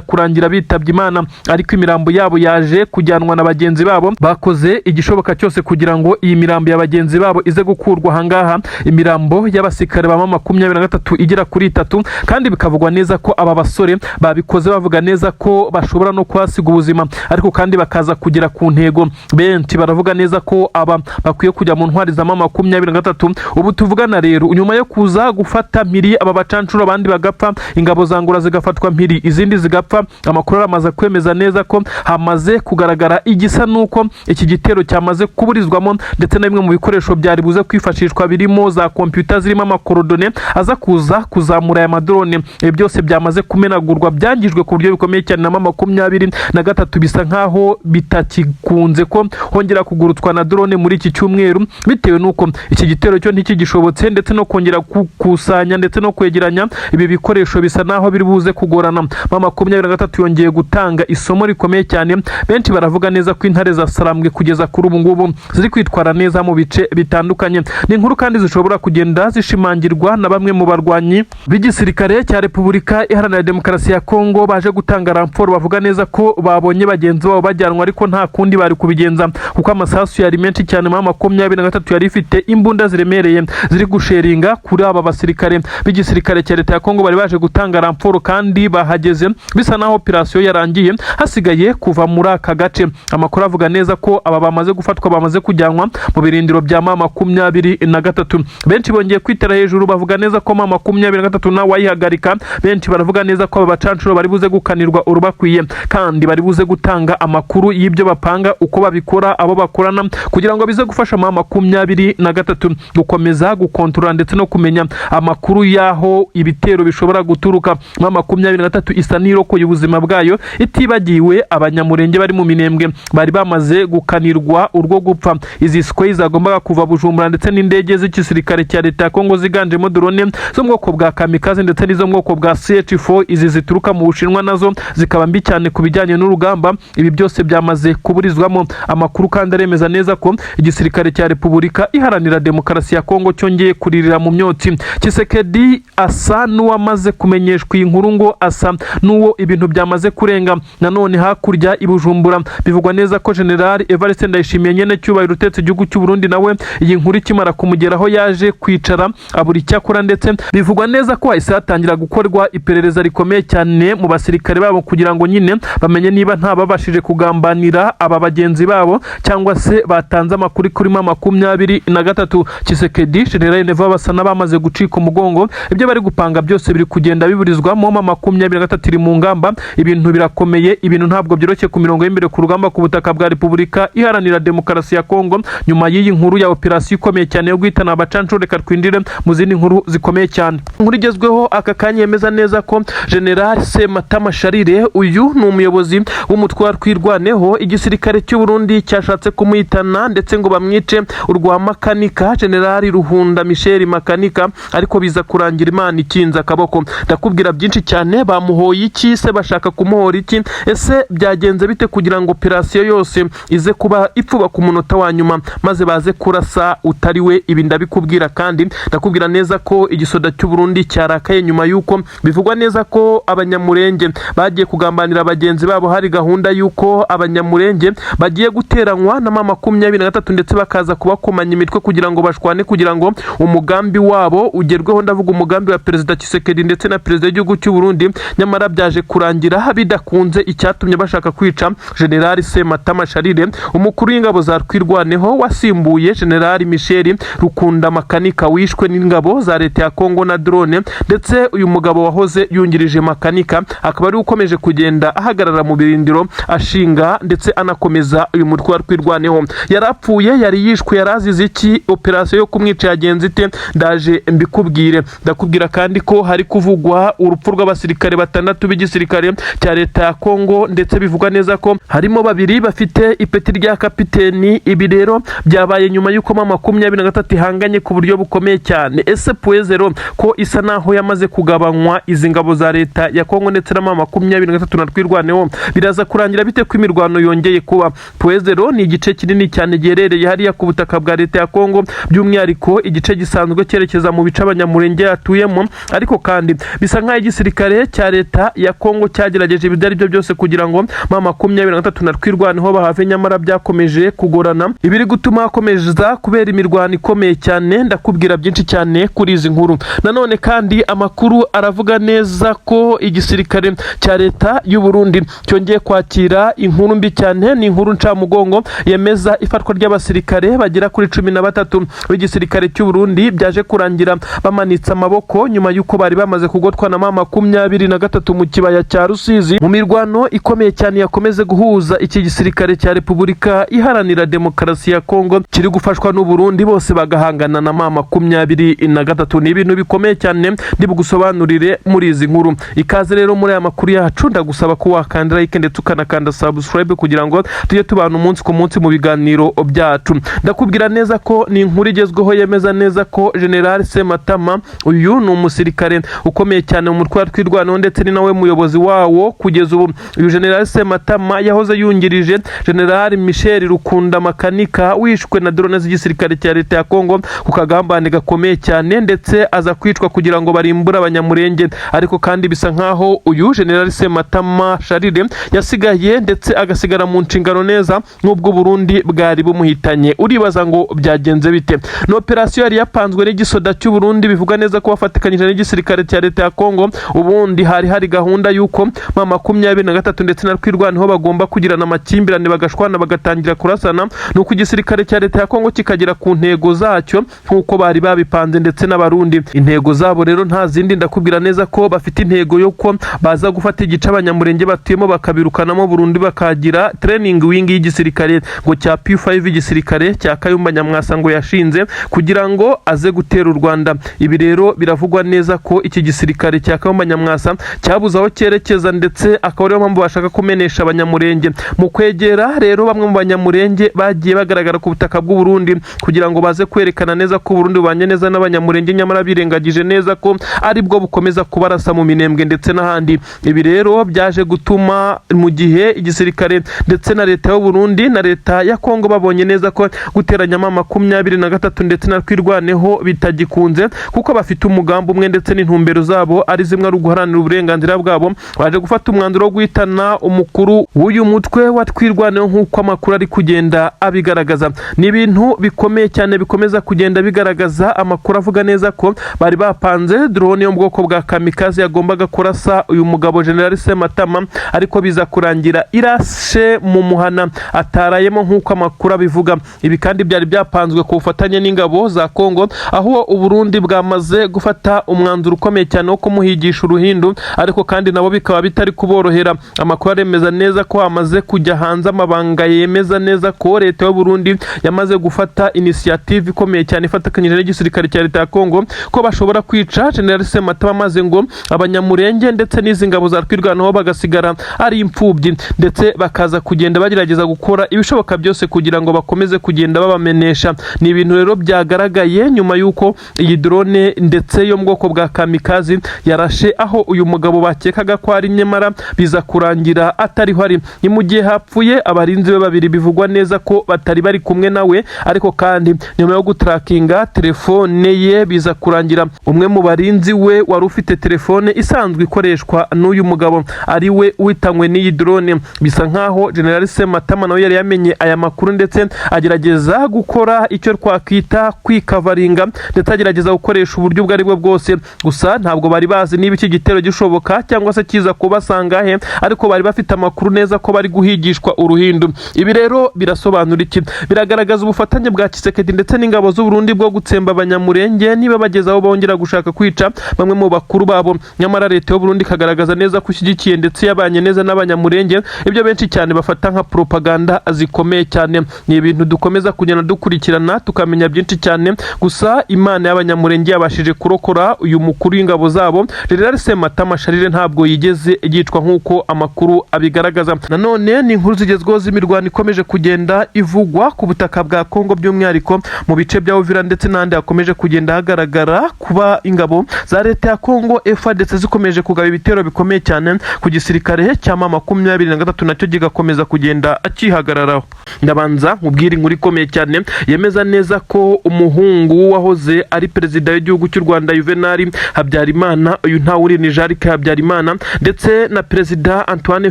kurangira bitabye Imana, ariko imirambo yabo yaje kujyanwa na bagenzi babo. Bakoze igishoboka cyose kugira ngo iyi mirambo ya bagenzi babo ize gukurwa ahangaha. Imirambo y'abasirikare ba 23 igera kuri 3, kandi bikavugwa neza ko aba basore babikoze bavuga neza ko bashobora no kwasiga ubuzima, ariko kandi bakaza kugera ku ntego. Benshi baravuga neza ko aba bakwiye kujya mu ntwari za 23. Ubu tuvugana rero nyuma yo kuza gufata mpiri aba bacancuro abandi bagapfa, ingabo zangura zigafatwa mpiri izindi zigapfa, amakuru aramaze kwemeza neza ko hamaze kugaragara igisa nuko iki gitero cyamaze kuburizwamo, ndetse na bimwe mu bikoresho byari buze kwifashishwa birimo za computer zirimo amakorodone aza kuza kuzamura aya madrone. Byose byamaze kumenagurwa, byangijwe ku buryo bikomeye cyane na 23. Bisa nkaho bitakikunze ko hongera kugurutswa na drone muri iki cyumweru, bitewe nuko iki gitero cyo ntikigishobotse, ndetse no kongera gukusanya ndetse no kwegeranya ibi bikoresho bisa naho biri buze kugorana. 23 yongeye gutanga isomo rikomeye cyane. Benshi baravuga neza ko intare za Sarambwe kugeza kuri ubu ngubu ziri kwitwara neza mu bice bitandukanye. Ni inkuru kandi zishobora kugenda zishimangirwa na bamwe mu barwanyi b'igisirikare cya Repubulika Iharanira Demokarasi ya Kongo baje gutanga ramporo. Bavuga neza ko babonye bagenzi babo bajyanwa, ariko nta kundi bari kubigenza kuko amasasu yari menshi cyane. 23 yari ifite imbunda ziremereye ziri gusheringa kuri aba basirikare b'igisirikare cya leta ya Kongo bari baje gutanga ramporo, kandi bahageze bisa naho operation yarangiye hasigaye kuva muri aka gace. Amakuru avuga neza ko aba bamaze gufatwa, bamaze kujyanwa mu birindiro bya 23. Benshi bongeye kwitera hejuru bavuga neza ko 23 na wayihagarika. Benshi baravuga neza ko aba bacancuro bari buze gukanirwa urubakwiye, kandi bari buze gutanga amakuru y'ibyo bapanga, uko babikora, abo bakorana, kugira ngo bize gufasha 23 gukomeza gukontrola ndetse no kumenya amakuru yaho ibitero bishobora guturuka. 23 isa n'irokoye ubuzima bwayo, itibagiwe abanyamurenge bari mu Minembwe bari bamaze gukanirwa urwo gupfa. Izi squays zagombaga kuva Bujumbura ndetse n'indege z'igisirikare cya leta ya Kongo ziganjemo drone zo mu bwoko bwa kamikaze ndetse n'izo mu bwoko bwa CH4, izi zituruka mu Bushinwa nazo zikaba mbi cyane ku bijyanye n'urugamba. Ibi byose byamaze kuburizwamo. Amakuru kandi aremeza neza ko igisirikare cya Repubulika Iharanira Demokarasi ya Kongo cyongeye kuririra mu myotsi. Tshisekedi asa n'uwamaze kumenyeshwa iyi nkuru, ngo asa n'uwo ibintu byamaze kurenga. Nanone hakurya i Bujumbura bivugwa neza ko General Evariste Ndayishimiye nyene cyubahiro utetse igihugu cy'u Burundi nawe iyi nkuru ikimara kumugeraho yaje kwicara aburi cyakora, ndetse bivugwa neza ko hahise hatangira gukorwa iperereza rikomeye cyane mu basirikare babo kugira ngo nyine bamenye niba nta babashije kugambanira aba bagenzi babo cyangwa se batanze amakuru kuri 23. Tshisekedi General Neva basa n'abamaze gucika umugongo. Ibyo bari gupanga byose biri kugenda biburizwamo. 23 iri mu ngamba, ibintu birakomeye, ibintu ntabwo byoroshye ku mirongo y'imbere ku rugamba ku butaka bwa Repubulika Iharanira Demokarasi ya Kongo. Nyuma y'iyi nkuru ya operation ikomeye cyane yo guhitana abacancuro, reka twindire mu zindi nkuru zikomeye cyane. Inkuru igezweho aka kanya yemeza neza ko General Sematama Sharire, uyu ni umuyobozi w'umutwe wa Twirwaneho, igisirikare cy'u Burundi cyashatse kumuhitana ndetse ngo bamwice urwa makanika General Ruhunda Michel Makanika, ariko biza kurangira Imana ikinze akaboko. Ndakubwira byinshi cyane, bamuhoye iki se, bashaka kumuhora iki, ese byagenze bite kugira ngo operasiyo yose ize kuba ipfuba ku munota wa nyuma maze baze kurasa utari we? Ibi ndabikubwira kandi ndakubwira neza ko igisoda cy'u Burundi cyarakaye nyuma yuko bivugwa neza ko abanyamurenge bagiye kugambanira bagenzi babo. Hari gahunda yuko abanyamurenge bagiye guteranywa na mama 23 ndetse bakaza kubakomanya imitwe kugira ngo bashwane, kugira ngo umugambi wabo ugerweho. Ndavuga umugambi wa Perezida Tshisekedi ndetse na Perezida w'igihugu cy'u Burundi. Nyamara byaje kurangira bidakunze, icyatumye bashaka kwica General Sematama Sharire, umukuru w'ingabo za Twirwaneho wasimbuye General Michel Rukunda Makanika wishwe n'ingabo za leta ya Kongo na drone. Ndetse uyu mugabo wahoze yungirije Makanika akaba ari ukomeje kugenda ahagarara mu birindiro ashinga ndetse anakomeza uyu mutwe wa Twirwaneho. Yarapfuye, yari yishwe, yarazize iki, operasiyo yo kumwica yagenze ite? Ndaje mbikubwire. Ndakubwira kandi ko hari kuvugwa urupfu rw'abasirikare 6 b'igisirikare cya leta ya Kongo, ndetse bivugwa neza ko harimo 2 bafite ipeti rya kapiteni. Ibi rero byabaye nyuma yuko mama 23 ihanganye ku buryo bukomeye cyane. Ese Puezero ko isa naho yamaze kugabanywa izi ngabo za leta ya Kongo ndetse na mama 23 na Twirwaneho, biraza kurangira bite ko imirwano yongeye kuba? Puezero ni igice kinini cyane giherereye hariya ku butaka bwa leta ya Kongo, by'umwihariko igice gisanzwe cyerekeza mu bice abanyamurenge yatuyemo, ariko kandi bisa nk'aho igisirikare cya leta ya Kongo cyagerageje ibidari byo byose kugira ngo mama 23 na Twirwaneho bahave, nyamara byakomeje kugorana, ibiri gutuma hakomeza kubera imirwano ikomeye cyane. Ndakubwira byinshi cyane kuri izi nkuru. Nanone kandi amakuru aravuga neza ko igisirikare cya leta y'u Burundi cyongeye kwakira inkuru mbi cyane. Ni inkuru ncamugongo yemeza ifatwa ry'abasirikare bagera kuri 13 b'igisirikare cy'u Burundi, byaje kurangira bamanitse amaboko nyuma yuko bari bamaze kugotwa na mama 23 mu kibaya cya Rusizi mu mirwano ikomeye cyane yakomeze guhuza iki gisirikare cya Repubulika Iharanira Demokarasi ya Kongo kiri gufashwa n'u Burundi, bose bagahangana na mama 23. Ni ibintu bikomeye cyane ndibugusobanurire muri izi nkuru. Ikaze rero muri aya makuru yacu, ndagusaba ko wakanda like ndetse ukanakanda subscribe kugira ngo tujye tubana umunsi ku munsi mu biganiro byacu. Ndakubwira neza ko ni inkuru igezweho yemeza neza ko General Sematama, uyu ni umusirikare ukomeye cyane mu mutwe wa Twirwaneho ndetse ni nawe muyobozi wawo kugeza ubu. Uyu General Sematama yahoze yungirije General Michel Rukunda Makanika wishwe na drone z'igisirikare cya leta ya Kongo ku kagambane gakomeye cyane, ndetse aza kwicwa kugira ngo barimbure abanyamurenge. Ariko kandi bisa nkaho uyu General Sematama Sharire yasigaye ndetse agasigara mu nshingano neza n'ubwo Burundi bwari bumuhitanye. Uribaza ngo byagenze bite? No operasiyo yari yapanzwe n'igisoda cy'u Burundi, bivuga neza ko bafatikanyije n'igisirikare cya leta ya Kongo. Ubundi hari gahunda yuko mama 23 ndetse na Twirwaneho bagomba kugirana amakimbirane, bagashwana, bagatangira kurasana, nuko igisirikare cya leta ya Kongo kikagera ku ntego zacyo nkuko bari babipanze ndetse n'abarundi. Intego zabo rero nta zindi, ndakubwira neza ko bafite intego yuko baza gufata igice abanyamurenge batuyemo bakabirukanamo Burundi, bakagira training wing y'igisirikare ngo cya P5 igisirikare cya Kayumba Nyamwasa ngo yashinze kugira ngo aze gutera u Rwanda. Ibi rero biravugwa neza ko iki gisirikare cya Kayumba Nyamwasa cyabuze aho cyerekeza, ndetse akaba ariyo mpamvu bashaka kumenesha abanyamurenge. Mu kwegera rero bamwe mu banyamurenge bagiye bagaragara ku butaka bw'u Burundi kugira ngo baze kwerekana neza ko Burundi bubanye neza n'abanyamurenge, nyamara birengagije neza ko ari bwo bukomeza kubarasa mu minembwe ndetse n'ahandi. Ibi rero byaje gutuma mu gihe igisirikare ndetse na leta y'u Burundi na leta ya Kongo babonye neza ko guteranya mama 23 ndetse na Twirwaneho bitagikunze, kuko bafite umugambi umwe ndetse n'intumbero zabo ari zimwe ari guharanira uburenganzira bwabo, baje gufata umwanzuro wo guhitana umukuru w'uyu mutwe wa Twirwaneho nk'uko amakuru ari kugenda abigaragaza. Ni ibintu bikomeye cyane bikomeza kugenda bigaragaza. Amakuru avuga neza ko bari bapanze drone yo mu bwoko bwa kamikaze yagombaga kurasa uyu mugabo General Sematama, ariko biza kurangira irashe mu muhana atarayemo nk'uko amakuru abivuga. Ibi kandi byari byapanzwe ku bufatanye n'ingabo za Kongo, aho u Burundi bwamaze gufata umwanzuro ukomeye cyane wo kumuhigisha uruhindu, ariko kandi nabo bikaba bitari kuborohera. Amakuru aremeza neza ko hamaze kujya hanze amabanga yemeza neza ko leta y'u Burundi yamaze gufata initiative ikomeye cyane ifatikanyije n'igisirikare cya leta ya Kongo ko bashobora kwica General Sematama, maze ngo abanyamurenge ndetse n'izi ngabo za Twirwaneho bagasigara ari imfubyi, ndetse bakaza kugenda bagerageza gukora ibishoboka byose kugira ngo bakomeze kugenda babamenesha. Ni ibintu rero byagaragaye nyuma yuko iyi drone ndetse yo mu bwoko bwa kamikazi yarashe aho uyu mugabo bakekaga ko ari nyamara biza kurangira atariho ari. Ni mu gihe hapfuye abarinzi be babiri bivugwa neza ko batari bari kumwe nawe, ariko kandi nyuma yo gutrakinga telefone ye biza kurangira umwe mu barinzi we wari ufite telefone isanzwe ikoreshwa n'uyu mugabo ari we uhitanywe n'iyi drone. Bisa nkaho General Sematama nawe yari yamenye aya makuru ndetse agerageza gukora icyo twakwita kwikavaringa ndetse agerageza gukoresha uburyo ubwo ari bwo bwose. Gusa ntabwo bari bazi niba iki gitero gishoboka cyangwa se kiza kubasanga he, ariko bari bafite amakuru neza ko bari guhigishwa uruhindu. Ibi rero birasobanura iki? Biragaragaza ubufatanye bwa Tshisekedi ndetse n'ingabo z'u Burundi bwo gutsemba abanyamurenge niba bageze aho bongera gushaka kwica bamwe mu bakuru babo. Nyamara leta y'u Burundi kagaragaza neza ko ishyigikiye ndetse yabanye neza n'abanyamurenge, ibyo benshi cyane bafata nka propaganda zikomeye cyane. Ni ibintu dukomeza kugenda dukurikirana tukamenya byinshi cyane. Gusa Imana y'abanyamurenge yabashije kurokora uyu mukuru w'ingabo zabo. General Sematama Charles ntabwo yigeze yicwa nk'uko amakuru abigaragaza. Nanone ni inkuru zigezweho z'imirwano ikomeje kugenda ivugwa ku butaka bwa Kongo, by'umwihariko mu bice bya Uvira ndetse n'ahandi hakomeje kugenda hagaragara kuba ingabo za leta ya Kongo FARDC zikomeje kugaba ibitero bikomeye cyane ku gisirikare cya M23 nacyo gigakomeza kugenda akihagararaho. Ndabanza nkubwira inkuru ikomeye cyane yemeza neza ko umuhungu wahoze ari perezida w'igihugu cy'u Rwanda Juvenal Habyarimana, uyu nta uri ni Jarike Habyarimana, ndetse na perezida Antoine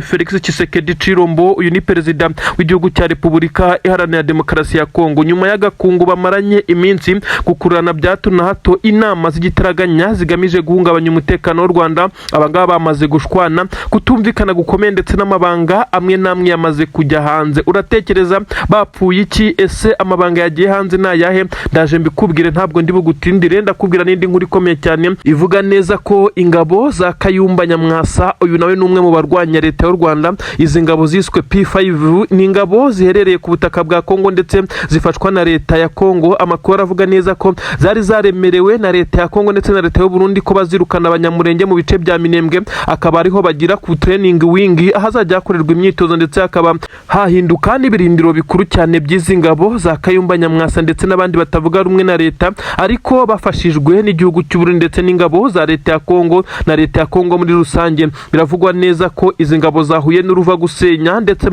Felix Tshisekedi Chilombo, uyu ni perezida w'igihugu cya Repubulika Iharanira Demokarasi ya Kongo, nyuma y'agakungu bamaranye iminsi gukurana bya hato na hato inama z'igitaraganya zigamije guhungabanya umutekano w'u Rwanda. Abangaba bamaze gushwana, kutumvikana gukomeye ndetse n'amabanga amwe namwe yamaze kujya hanze. Uratekereza bapfuye iki? Ese amabanga yagiye hanze nayahe? Ndaje mbikubwire, ntabwo ndi bugutindire. Ndakubwira n'indi nkuru ikomeye cyane ivuga neza ko ingabo za Kayumba Nyamwasa, uyu nawe n'umwe mu barwanya leta y'u Rwanda, izi ngabo ziswe P5 ni ingabo ziherereye ku butaka bwa Kongo ndetse zifashwa na leta ya Kongo. Amakuru avuga neza ko zari zaremerewe na leta ya Kongo ndetse na leta y'u Burundi ko bazirukana abanyamurenge mu bice bya Minembwe, akaba ariho bagira ku training wing ahazajya hakorerwa imyitozo ndetse hakaba hahinduka n'ibirindiro bikuru cyane by'izi ngabo za Kayumba Nyamwasa ndetse n'abandi batavuga rumwe na leta, ariko bafashijwe n'igihugu cy'u Burundi ndetse n'ingabo za leta ya Kongo na leta ya Kongo muri rusange. Biravugwa neza ko izi ngabo zahuye n'uruva gusenya ndetse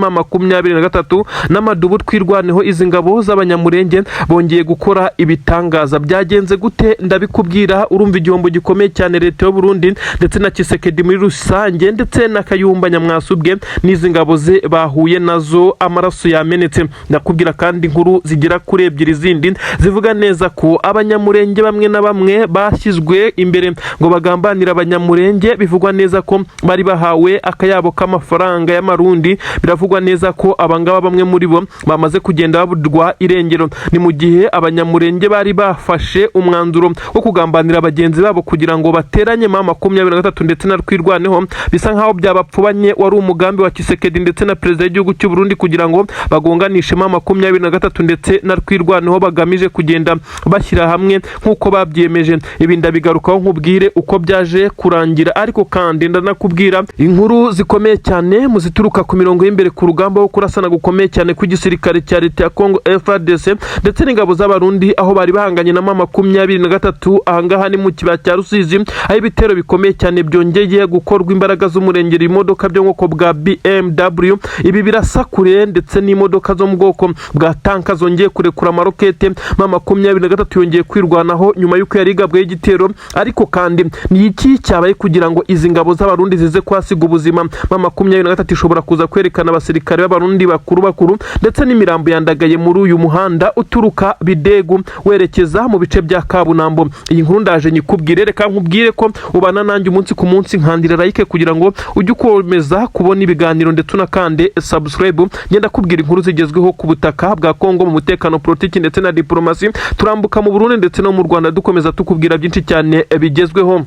M23 n'amadubu twirwaneho izi ngabo z'abanyamurenge bongeye gukora ibitangaza. Byagenze gute? Ndabikubwira. Urumva igihombo gikomeye cyane leta y'u Burundi ndetse na Tshisekedi muri rusange ndetse na Kayumba Nyamwasa ubwe n'izi ngabo ze bahuye nazo amaraso yamenetse. Ndakubwira kandi inkuru zigera kuri ebyiri zindi zivuga neza ko abanyamurenge bamwe na bamwe bashyizwe imbere ngo bagambanira abanyamurenge. Bivugwa neza ko bari bahawe akayabo k'amafaranga y'amarundi. Biravugwa neza ko abangaba bamwe muri bo bamaze kugenda baburirwa irengero. Ni mu gihe abanyamurenge bari bafashe umwanzuro wo kugambanira abagenzi babo kugira ngo bateranye M23 ndetse na Rwirwaneho. Bisa nkaho byabapfubanye wari umugambi wa Tshisekedi ndetse na perezida w'igihugu cy'u Burundi kugira ngo bagonganishe M23 ndetse na Rwirwaneho, bagamije kugenda bashyira hamwe nk'uko babyemeje. Ibi ndabigarukaho nkubwire uko byaje kurangira, ariko kandi ndanakubwira inkuru zikomeye cyane muzituruka ku mirongo y'imbere ku rugamba wo kurasana gukomeye cyane ku gisirikare cya leta ya Kongo FARDC ndetse n'ingabo z'abarundi, aho bari bahanganye na M23. Ahangaha ni mu kibaya cya Rusizi, aho ibitero bikomeye cyane byongeye gukorwa imbaraga z'umurengera imodoka byo nk'uko bwa BMW. Ibi birasakure ndetse n'imodoka zo mu bwoko bwa tanka zongeye kurekura amarokete. M23 yongeye kwirwanaho nyuma y'uko yari igabweho igitero. Ariko kandi ni iki cyabaye kugira ngo izi ngabo z'abarundi zize kwasiga ubuzima? M23 ishobora kuza kwerekana abasirikare b'abarundi bakuru ndetse n'imirambo yandagaye muri uyu muhanda uturuka Bidegu werekeza mu bice bya Kabunambo. Iyi nkuru ndaje nyikubwire. Reka nkubwire ko ubana nanjye umunsi ku munsi, nkandira like kugira ngo ujye ukomeza kubona ibiganiro ndetse unakande subscribe. Ngenda kubwira inkuru zigezweho ku butaka bwa Kongo mu mutekano, politiki ndetse na diplomasi. Turambuka mu Burundi ndetse no mu Rwanda dukomeza tukubwira byinshi cyane bigezweho.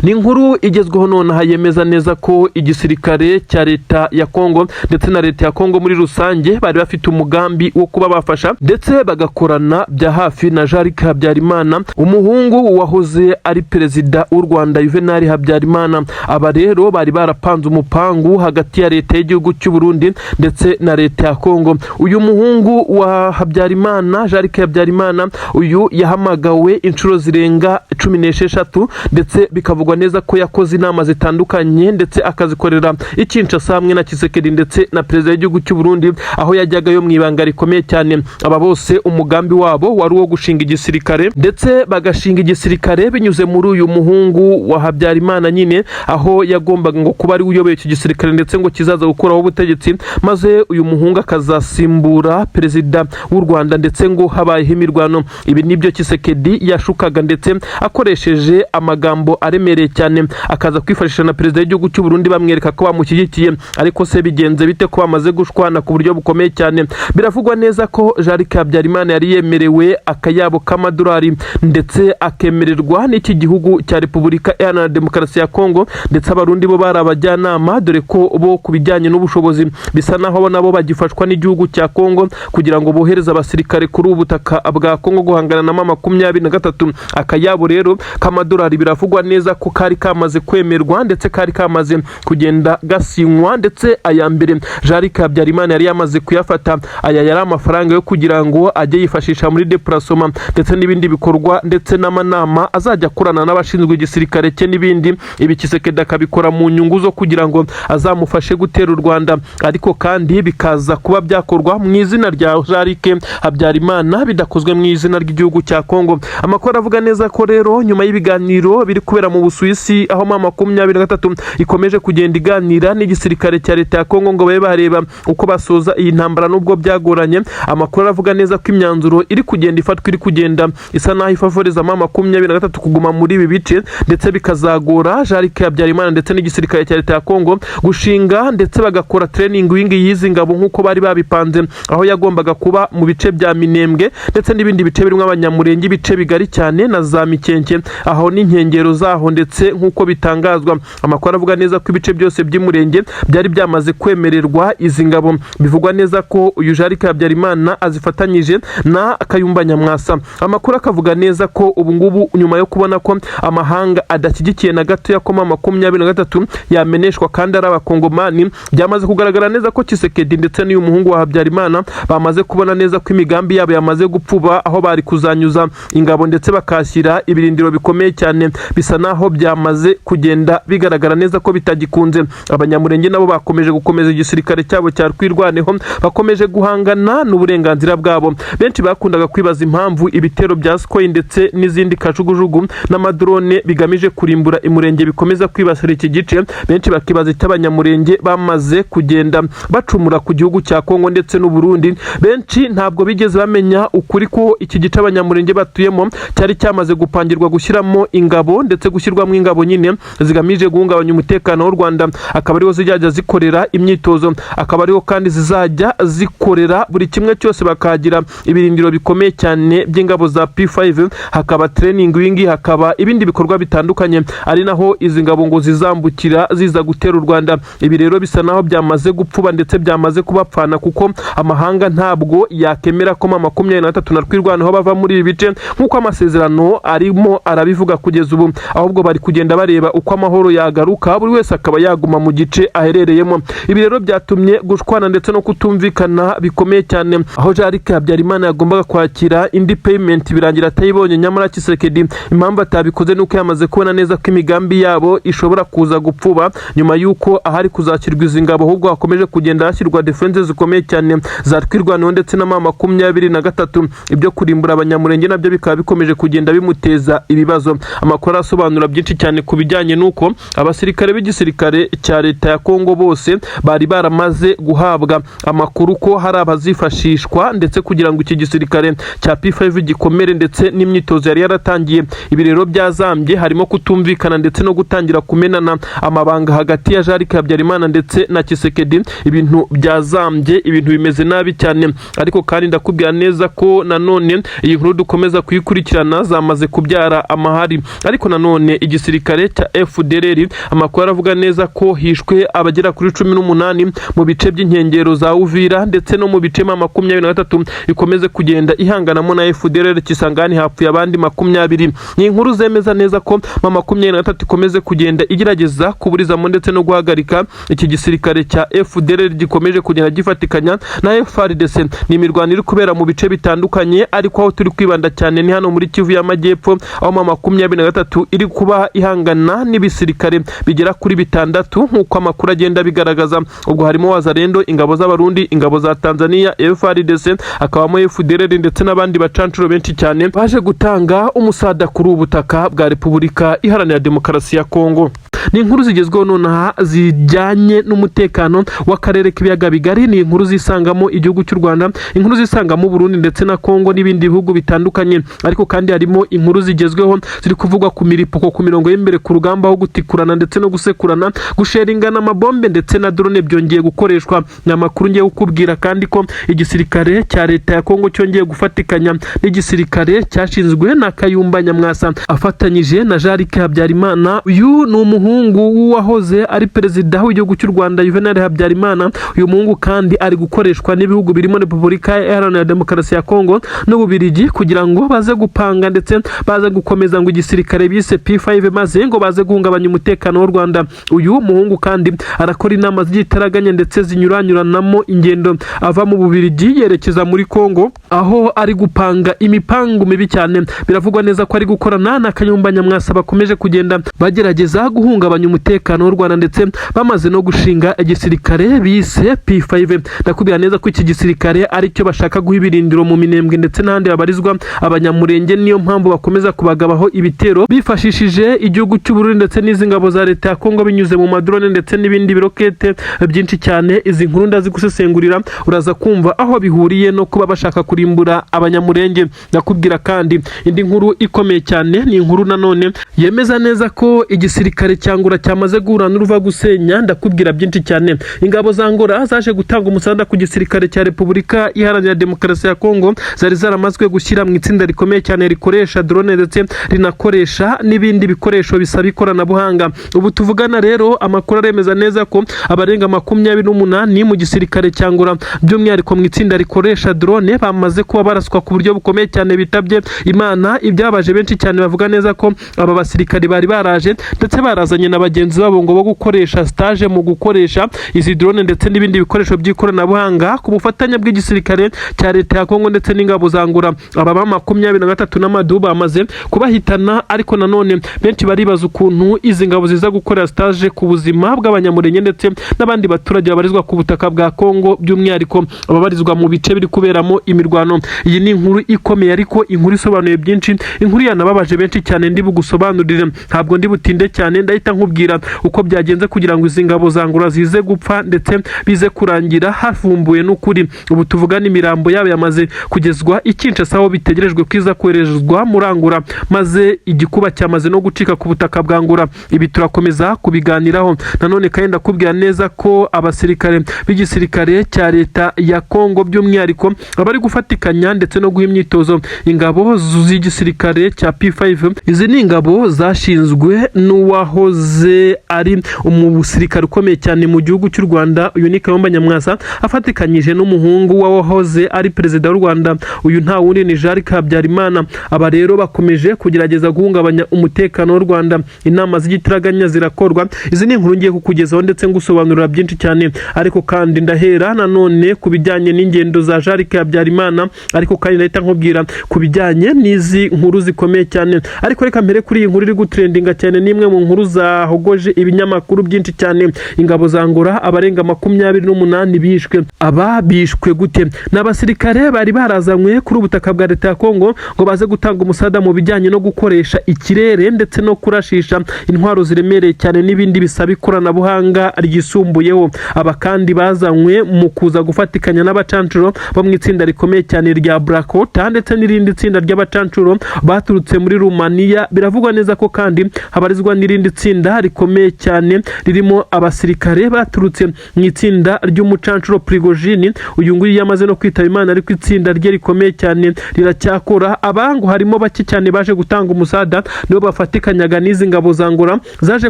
Ni inkuru igezweho nonaha yemeza neza ko igisirikare cya leta ya Kongo ndetse na leta ya Kongo muri rusange bari bafite umugambi wo kuba bafasha ndetse bagakorana bya hafi na Jarike Habyarimana, umuhungu wahoze ari perezida w'u Rwanda Juvenal Habyarimana. Aba rero bari barapanze umupangu hagati ya leta y'igihugu cy'u Burundi ndetse na leta ya Kongo. Uyu muhungu wa Habyarimana, Jarike Habyarimana, uyu yahamagawe inshuro zirenga 16 ndetse bikavugwa neza ko yakoze inama zitandukanye ndetse akazikorera Kinshasa hamwe na Tshisekedi ndetse na perezida w'igihugu cy'u Burundi, aho yajyagayo mu ibanga rikomeye cyane. Aba bose umugambi wabo wari uwo gushinga igisirikare ndetse bagashinga igisirikare binyuze muri uyu muhungu wa Habyarimana nyine, aho yagombaga ngo kuba ari uyoboye iki gisirikare ndetse ngo kizaza gukuraho ubutegetsi, maze uyu muhungu akazasimbura perezida w'u Rwanda ndetse ngo habayeho imirwano. Ibi nibyo Tshisekedi yashukaga ndetse akoresheje amagambo aremereye cyane, akaza kwifashisha na perezida w'igihugu cy'u Burundi bamwereka ko bamushyigikiye. Ariko se bigenze bite ko bamaze gushwana ku buryo bukomeye cyane? Biravugwa neza ko Jean Habyarimana yari yemerewe akayabo k'amadolari ndetse akemererwa n'iki gihugu cya Repubulika Iharanira Demokarasi ya Kongo, ndetse abarundi bo bari abajyanama, dore ko bo ku bijyanye n'ubushobozi bisa naho nabo bagifashwa n'igihugu cya Kongo kugira ngo bohereze abasirikare kuri ubu butaka bwa Kongo guhangana na 23. Akayabo rero k'amadolari biravugwa neza ko kari kamaze kwemerwa ndetse kari kamaze kugenda gasinywa, ndetse aya mbere Jean Habyarimana yari yamaze kuyafata. Aya yari amafaranga yo kugira ngo ajye yifashisha muri deplacement ndetse n'ibindi bikorwa ndetse n'amanama azajya akorana n'abashinzwe igisirikare cye n'ibindi. Ibi Tshisekedi akabikora mu nyungu zo kugira ngo azamufashe gutera u Rwanda, ariko kandi bikaza kuba byakorwa mu izina rya Jean Habyarimana bidakozwe mu izina ry'igihugu cya Kongo. Amakuru avuga neza ko rero nyuma y'ibiganiro biri kubera mu Busuwisi, aho 23 ikomeje kugenda iganira n'igisirikare cya leta ya Kongo ngo babe bareba uko basoza iyi ntambara nubwo byagoranye. Amakuru avuga neza ko imyanzuro iri kugenda ifatwa, iri kugenda isa naho ifavoreza 23 kuguma muri ibi bice, ndetse bikazagora Jean Habyarimana ndetse n'igisirikare cya leta ya Kongo gushinga ndetse bagakora training wingi y'izi ngabo nk'uko bari babipanze, aho yagombaga kuba mu bice bya Minembwe ndetse n'ibindi bice birimo abanyamurenge, ibice bigari cyane na za Mikenke aho n'inkengero zaho, ndetse nk'uko bitangazwa amakuru avuga neza ko ibice byose by'umurenge byari byamaze kwemererwa izi ngabo. Bivugwa neza ko uyu Jean Habyarimana azifatanyije na Kayumba Nyamwasa. Amakuru akavuga neza ko ubu ngubu nyuma yo kubona ko amahanga adashyigikiye na gato ya 23 yameneshwa kandi ari abakongomani, byamaze kugaragara neza ko Tshisekedi ndetse n'uyu muhungu wa Habyarimana bamaze kubona neza ko imigambi yabo yamaze gupfuba, aho bari kuzanyuza ingabo ndetse bakashyira ibirindiro bikomeye cyane. Bisa naho byamaze kugenda bigaragara neza ko bitagikunze. Abanyamurenge nabo bakomeje gukomeza igisirikare cyabo cya Rwirwaneho, bakomeje guhangana n'uburenganzira bwabo. Benshi bakundaga kwibaza impamvu ibitero bya Sukhoi ndetse n'izindi kajugujugu n'amadrone bigamije kurimbura imurenge bikomeza kwibasira iki gice. Benshi bakibaza iti abanyamurenge bamaze kugenda bacumura ku gihugu cya Kongo ndetse n'u Burundi. Benshi ntabwo bigeze bamenya ukuri ko iki gice abanyamurenge batuyemo cyari cyamaze gupangirwa gushyiramo ingabo ndetse gushyirwamo ingabo nyine zigamije guhungabanya umutekano w'u Rwanda, akaba ariho zijya zikorera imyitozo, akaba ariho kandi zizajya zikorera buri kimwe cyose, bakagira ibirindiro bikomeye cyane by'ingabo za P5, hakaba training wing, hakaba ibindi bikorwa bitandukanye, ari naho izi ngabo ngo zizambukira ziza gutera u Rwanda. Ibi rero bisa naho byamaze gupfuba ndetse byamaze kubapfana, kuko amahanga ntabwo yakemera ko 23 na Rwirwaneho bava muri ibi bice nk'uko amasezerano arimo arabivuga kugeza ubu, ahubwo bari kugenda bareba uko amahoro yagaruka, buri wese akaba yaguma mu gice aherereyemo. Ibi rero byatumye gushwana ndetse no kutumvikana bikomeye cyane, aho Jean Habyarimana yagombaga kwakira indi payment birangira atayibonye. Nyamara Tshisekedi impamvu atabikoze nuko yamaze kubona neza ko imigambi yabo ishobora kuza gupfuba nyuma yuko ahari kuzakirwa izi ngabo, ahubwo hakomeje kugenda hashyirwa defense zikomeye cyane za Rwirwaneho ndetse na 23. Ibyo kurimbura abanyamurenge nabyo bikaba bikomeje kugenda bimuteza ibibazo. Amakuru asobanura byinshi cyane ku bijyanye nuko abasirikare b'igisirikare cya leta ya Kongo bose bari baramaze guhabwa amakuru ko hari abazifashishwa ndetse kugira ngo iki gisirikare cya P5 gikomere, ndetse n'imyitozo yari yaratangiye. Ibi rero byazambye harimo kutumvikana ndetse no gutangira kumenana amabanga hagati ya Jean Habyarimana ndetse na Tshisekedi. Ibintu byazambye, ibintu bimeze nabi cyane, ariko kandi ndakubwira neza ko nanone iyi nkuru dukomeza kuyikurikirana zamaze kubyara amahari. Ariko nanone igisirikare cya FDLR amakuru aravuga neza ko hishwe abagera kuri 18 mu bice by'inkengero za Uvira ndetse no mu bice 23 ikomeze kugenda ihanganamo na FDLR. Kisangani hapfuye abandi 20. Ni inkuru zemeza neza ko 23 ikomeze kugenda igerageza kuburizamo ndetse no guhagarika iki gisirikare cya FDLR gikomeje kugenda gifatikanya na FARDC. Ni imirwano iri kubera mu bice bitandukanye, ariko aho turi kwibanda cyane ni hano muri Kivu y'Amajyepfo, aho 23 iri kuba ihangana n'ibisirikare bigera kuri 6 nk'uko amakuru agenda bigaragaza. Ubwo harimo Wazalendo, ingabo z'Abarundi, ingabo za Tanzania, FARDC, akabamo FDLR ndetse n'abandi bacancuro benshi cyane baje gutanga umusada kuri ubutaka bwa Repubulika Iharanira Demokarasi ya Kongo. Ni inkuru zigezweho nonaha zijyanye n'umutekano w'akarere k'ibiyaga bigari. Ni inkuru zisangamo igihugu cy'u Rwanda, inkuru zisangamo Burundi ndetse na Kongo n'ibindi bihugu bitandukanye. Ariko kandi harimo inkuru zigezweho ziri kuvugwa ku miripuko ku mirongo y'imbere ku rugamba aho gutikurana ndetse no gusekurana, gusheringana amabombe ndetse na drone byongeye gukoreshwa. Ni amakuru ngiye kukubwira kandi ko igisirikare cya leta ya Kongo cyongeye gufatikanya n'igisirikare cyashinzwe na Kayumba Nyamwasa afatanyije na Jean-Luc Habyarimana. Uyu ni umuhungu wahoze ari perezida w'igihugu cy'u Rwanda Juvenal Habyarimana. Uyu muhungu kandi ari gukoreshwa n'ibihugu birimo Repubulika Iharanira Demokarasi ya Kongo n'Ububirigi kugira ngo baze gupanga ndetse baze gukomeza ngo igisirikare bise P5 maze ngo baze guhungabanya umutekano w'u Rwanda. Uyu muhungu kandi arakora inama z'igitaraganya ndetse zinyuranyuranamo ingendo ava mu Bubirigi yerekeza muri Kongo, aho ari gupanga imipango mibi cyane. Biravugwa neza ko ari gukorana na Kayumba Nyamwasa bakomeje kugenda bagerageza guhungabanya umutekano w'u Rwanda ndetse bamaze no gushinga igisirikare bise P5. Ndakubwira neza ko iki gisirikare ari cyo bashaka guha ibirindiro mu Minembwe ndetse n'ahandi babarizwa abanyamurenge. Niyo mpamvu bakomeza kubagabaho ibitero bifashishije igihugu cy'u Burundi ndetse n'izi ngabo za leta ya Kongo binyuze mu madrone ndetse n'ibindi birokete byinshi cyane. Izi nkuru ndazi gusesengurira uraza kumva aho bihuriye no kuba bashaka kurimbura abanyamurenge. Ndakubwira kandi indi nkuru ikomeye cyane, ni inkuru nanone yemeza neza ko igisirikare cyangura cyamaze guhura n'uruva gusenya. Ndakubwira byinshi cyane. Ingabo za Angola zaje gutanga umusada ku gisirikare cya Repubulika Iharanira Demokarasi ya Kongo, zari zaramazwe gushyira mu itsinda rikomeye cyane rikoresha drone ndetse rinakoresha n'ibindi bikoresho bisaba ikoranabuhanga. Ubu tuvugana rero amakuru aremeza neza ko abarenga 28 mu gisirikare cya Angola by'umwihariko mu itsinda rikoresha drone bamaze kuba baraswa ku buryo bukomeye cyane bitabye Imana. Ibyabaje benshi cyane bavuga neza ko aba basirikare bari baraje ndetse barazanye na bagenzi babo ngo bo gukoresha stage mu gukoresha izi drone ndetse n'ibindi bikoresho by'ikoranabuhanga ku bufatanye bw'igisirikare cya leta ya Kongo ndetse n'ingabo za Angola. Aba 23 n'amadu bamaze kubahitana, ariko nanone benshi baribaza ukuntu izi ngabo ziza gukora stage ku buzima bw'abanyamurenge ndetse n'abandi baturage babarizwa ku butaka bwa Kongo, by'umwihariko ababarizwa mu bice biri kuberamo imirwano. Iyi ni inkuru ikomeye ariko inkuru isobanuye byinshi, inkuru yanababaje benshi cyane. Ndi bugusobanurire, ntabwo ndi butinde cyane, ndahita nkubwira uko byagenze kugira ngo izi ngabo za Angola zize gupfa ndetse bize kurangira havumbuye n'ukuri. Ubu tuvugana imirambo yabo yamaze kugezwa Kinshasa aho bitegerejwe kwiza koherezwa muri Angola, maze igikuba cyamaze no gucika ku butaka bwa Angola. Ibi turakomeza kubiganiraho. Nanone kandi ndakubwira neza ko abasirikare b'igisirikare cya leta ya Kongo by'umwihariko abari gufatikanya ndetse no guha imyitozo ingabo z'igisirikare cya P5. Izi ni ingabo zashinzwe n'uwahoze ari umusirikare ukomeye cyane mu gihugu cy'u Rwanda, uyu ni Kayumba Nyamwasa afatikanyije n'umuhungu wahoze ari perezida w'u Rwanda. Uyu nta wundi ni Jean-Luc Habyarimana. Aba rero bakomeje kugerageza guhungabanya umutekano w'u Rwanda. Inama z'igitaraganya zirakorwa. Izi ni inkuru ngiye kukugezaho ndetse ngusobanurira byinshi cyane, ariko kandi ndahera nanone ku bijyanye n'ingendo za Jean-Luc Habyarimana, ariko kandi ndahita nkubwira ku bijyanye n'izi nkuru zikomeye cyane. Ariko reka mbere kuri iyi nkuru iri gutrendinga cyane, nimwe mu nkuru zahogoje ibinyamakuru byinshi cyane. Ingabo za Angola abarenga 28 bishwe. Aba bishwe gute? N'abasirikare bari barazanywe kuri ubutaka bwa leta ya Kongo ngo baze gutanga umusada mu bijyanye no gukoresha ikirere ndetse no kurashisha intwaro ziremereye cyane n'ibindi bisaba ikoranabuhanga ryisumbuyeho. Aba kandi bazanywe mu kuza gufatikanya n'abacancuro bo mu itsinda rikomeye cyane rya Blackwater ndetse n'irindi tsinda ry'abacancuro baturutse muri Romania. Biravugwa neza ko kandi habarizwa n'irindi tsinda rikomeye cyane ririmo abasirikare baturutse mu itsinda ry'umucancuro Prigojine. Uyu nguyu yamaze no kwitaba Imana, ariko itsinda rye rikomeye cyane riracyakora. Abangu harimo bake cyane baje gutanga umusada, nibo bafatikanyaga n'izi ngabo za Angola zaje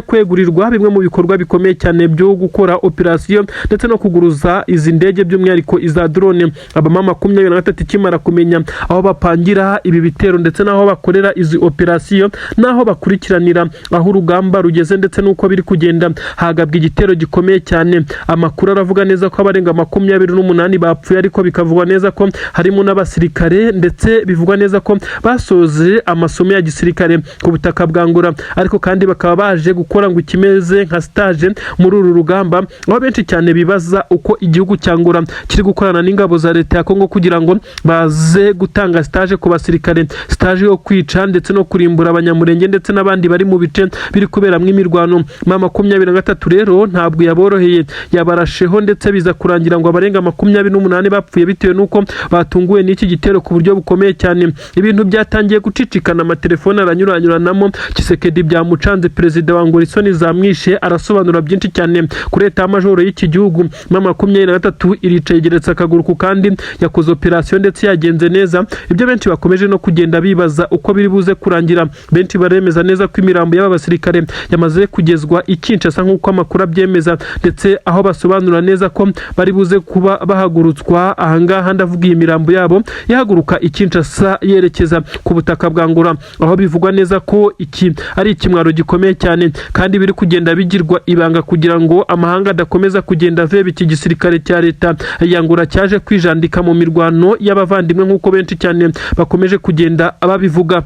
kwegurirwa bimwe mu bikorwa bikomeye cyane byo gukora operation ndetse no kuguruza izi ndege by'umwihariko iza drone. Aba 23 kimara kumenya aho bapangira ibi bitero ndetse naho bakorera izi operation naho bakurikiranira aho urugamba bigeze ndetse n'uko biri kugenda hagabwa igitero gikomeye cyane. Amakuru aravuga neza ko abarenga 28 bapfuye, ariko bikavugwa neza ko harimo n'abasirikare, ndetse bivugwa neza ko basoze amasomo ya gisirikare ku butaka bwa Angola, ariko kandi bakaba baje gukora ngo ikimeze nka stage muri uru rugamba, aho benshi cyane bibaza uko igihugu cya Angola kiri gukorana n'ingabo za leta ya Kongo kugira ngo baze gutanga stage ku basirikare, stage yo kwica ndetse no kurimbura abanyamurenge ndetse n'abandi bari mu bice biri kuberamwe imirwano. 23 rero ntabwo yaboroheye, yabarasheho ndetse biza kurangira ngo abarenga 28 bapfuye bitewe nuko batunguwe n'iki gitero ku buryo bukomeye cyane. Ibintu byatangiye gucicikana, amatelefone aranyuranyuranamo. Tshisekedi byamucanze, perezida wa Angola isoni zamwishe, arasobanura byinshi cyane kuri leta majoro y'iki gihugu. 23 iricaye igeretse akaguru ku kandi, yakoze operation ndetse yagenze neza. Ibyo benshi bakomeje no kugenda bibaza uko biri buze kurangira. Benshi baremeza neza ko imirambo y'aba basirikare yamaze kugezwa Kinshasa nk'uko amakuru abyemeza, ndetse aho basobanura neza ko bari buze kuba bahagurutswa. Ahangaha ndavuga iyi mirambo yabo yahaguruka Kinshasa yerekeza ku butaka bwa Angola, aho bivugwa neza ko iki ari ikimwaro gikomeye cyane, kandi biri kugenda bigirwa ibanga kugira ngo amahanga adakomeza kugenda veba iki gisirikare cya leta ya Angola cyaje kwijandika mu mirwano y'abavandimwe nk'uko benshi cyane bakomeje kugenda babivuga.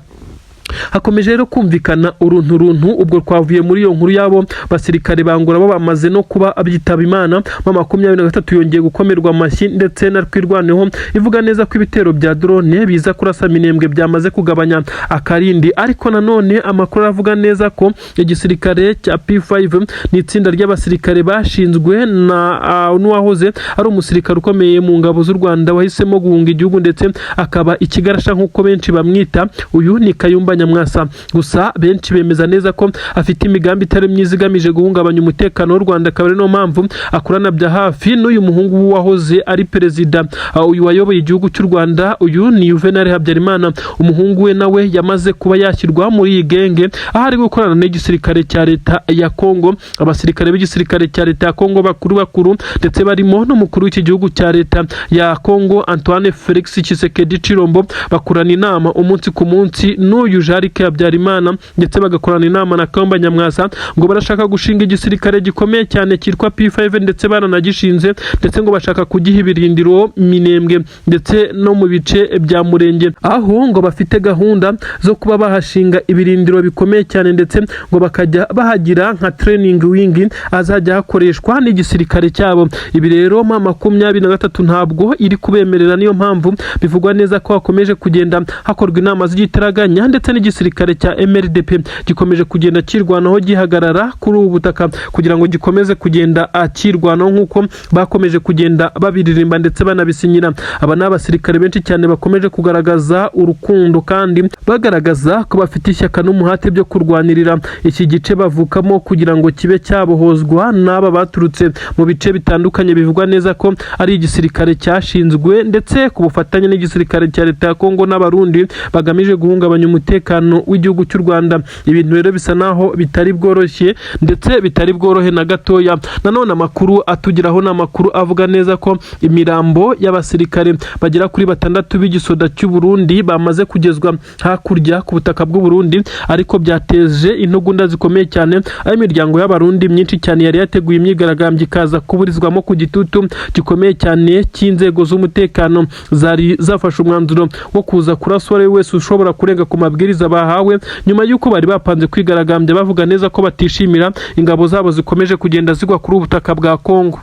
Hakomeje rero kumvikana uruntu ubwo twavuye muri iyo nkuru yabo basirikare ba Angola bamaze no kuba abyitaba Imana. 23 yongeye gukomerwa amashyi ndetse na twirwaneho, ivuga neza ko ibitero bya drone biza kurasa minembwe byamaze kugabanya akarindi, ariko nanone amakuru avuga neza ko igisirikare cya P5 ni itsinda ry'abasirikare bashinzwe na n'uwahoze ari umusirikare ukomeye mu ngabo z'u Rwanda wahisemo guhunga igihugu ndetse akaba ikigarasha nk'uko benshi bamwita. Uyu ni Kayumba Nyamwasa, gusa benshi bemeza neza ko afite imigambi itari myiza igamije guhungabanya umutekano w'u Rwanda, akaba ari no mpamvu akorana bya hafi n'uyu muhungu wahoze ari perezida uyu wayoboye igihugu cy'u Rwanda. Uyu ni Juvenal Habyarimana, umuhungu we nawe yamaze kuba yashyirwa muri iyi genge, aho ari gukorana n'igisirikare cya leta ya Kongo. Abasirikare b'igisirikare cya leta ya Kongo bakuru ndetse barimo n'umukuru w'iki gihugu cya leta ya Kongo Antoine Felix Tshisekedi Chilombo bakorana inama umunsi ku munsi n'uyu Jarike Habyarimana, ndetse bagakorana inama na Kayumba Nyamwasa ngo barashaka gushinga igisirikare gikomeye cyane cyitwa P5, ndetse baranagishinze, ndetse ngo bashaka kugiha ibirindiro Minembwe ndetse no mu bice bya Murenge, aho ngo bafite gahunda zo kuba bahashinga ibirindiro bikomeye cyane, ndetse ngo bakajya bahagira nka training wing azajya hakoreshwa n'igisirikare cyabo. Ibi rero 23 ntabwo iri kubemerera, niyo mpamvu bivugwa neza ko hakomeje kugenda hakorwa inama z'igitaraganya, ndetse n'igisirikare cya MRDP gikomeje kugenda kirwanaho gihagarara kuri ubu butaka kugira ngo gikomeze kugenda kirwanaho nk'uko bakomeje kugenda babiririmba ndetse banabisinyira. Aba ni abasirikare benshi cyane bakomeje kugaragaza urukundo kandi bagaragaza ko bafite ishyaka n'umuhate byo kurwanirira iki gice bavukamo kugira ngo kibe cyabohozwa n'aba baturutse mu bice bitandukanye. Bivugwa neza ko ari igisirikare cyashinzwe ndetse ku bufatanye n'igisirikare cya leta ya Kongo n'abarundi bagamije guhungabanya umutekano w'igihugu cy'u Rwanda. Ibintu rero bisa naho bitari bworoshye ndetse bitari bworohe na gatoya. Nanone amakuru atugiraho n'amakuru avuga neza ko imirambo y'abasirikare bagera kuri 6 b'igisoda cy'u Burundi bamaze kugezwa hakurya ku butaka bw'u Burundi, ariko byateje intugunda zikomeye cyane, aho imiryango y'abarundi myinshi cyane yari yateguye imyigaragambyo ikaza kuburizwamo ku gitutu gikomeye cyane cy'inzego z'umutekano zari zafashe umwanzuro wo kuza kuraswa ari wese ushobora kurenga ku mabwiriza bahawe, nyuma y'uko bari bapanze kwigaragambya bavuga neza ko batishimira ingabo zabo zikomeje kugenda zigwa kuri ubutaka bwa Kongo.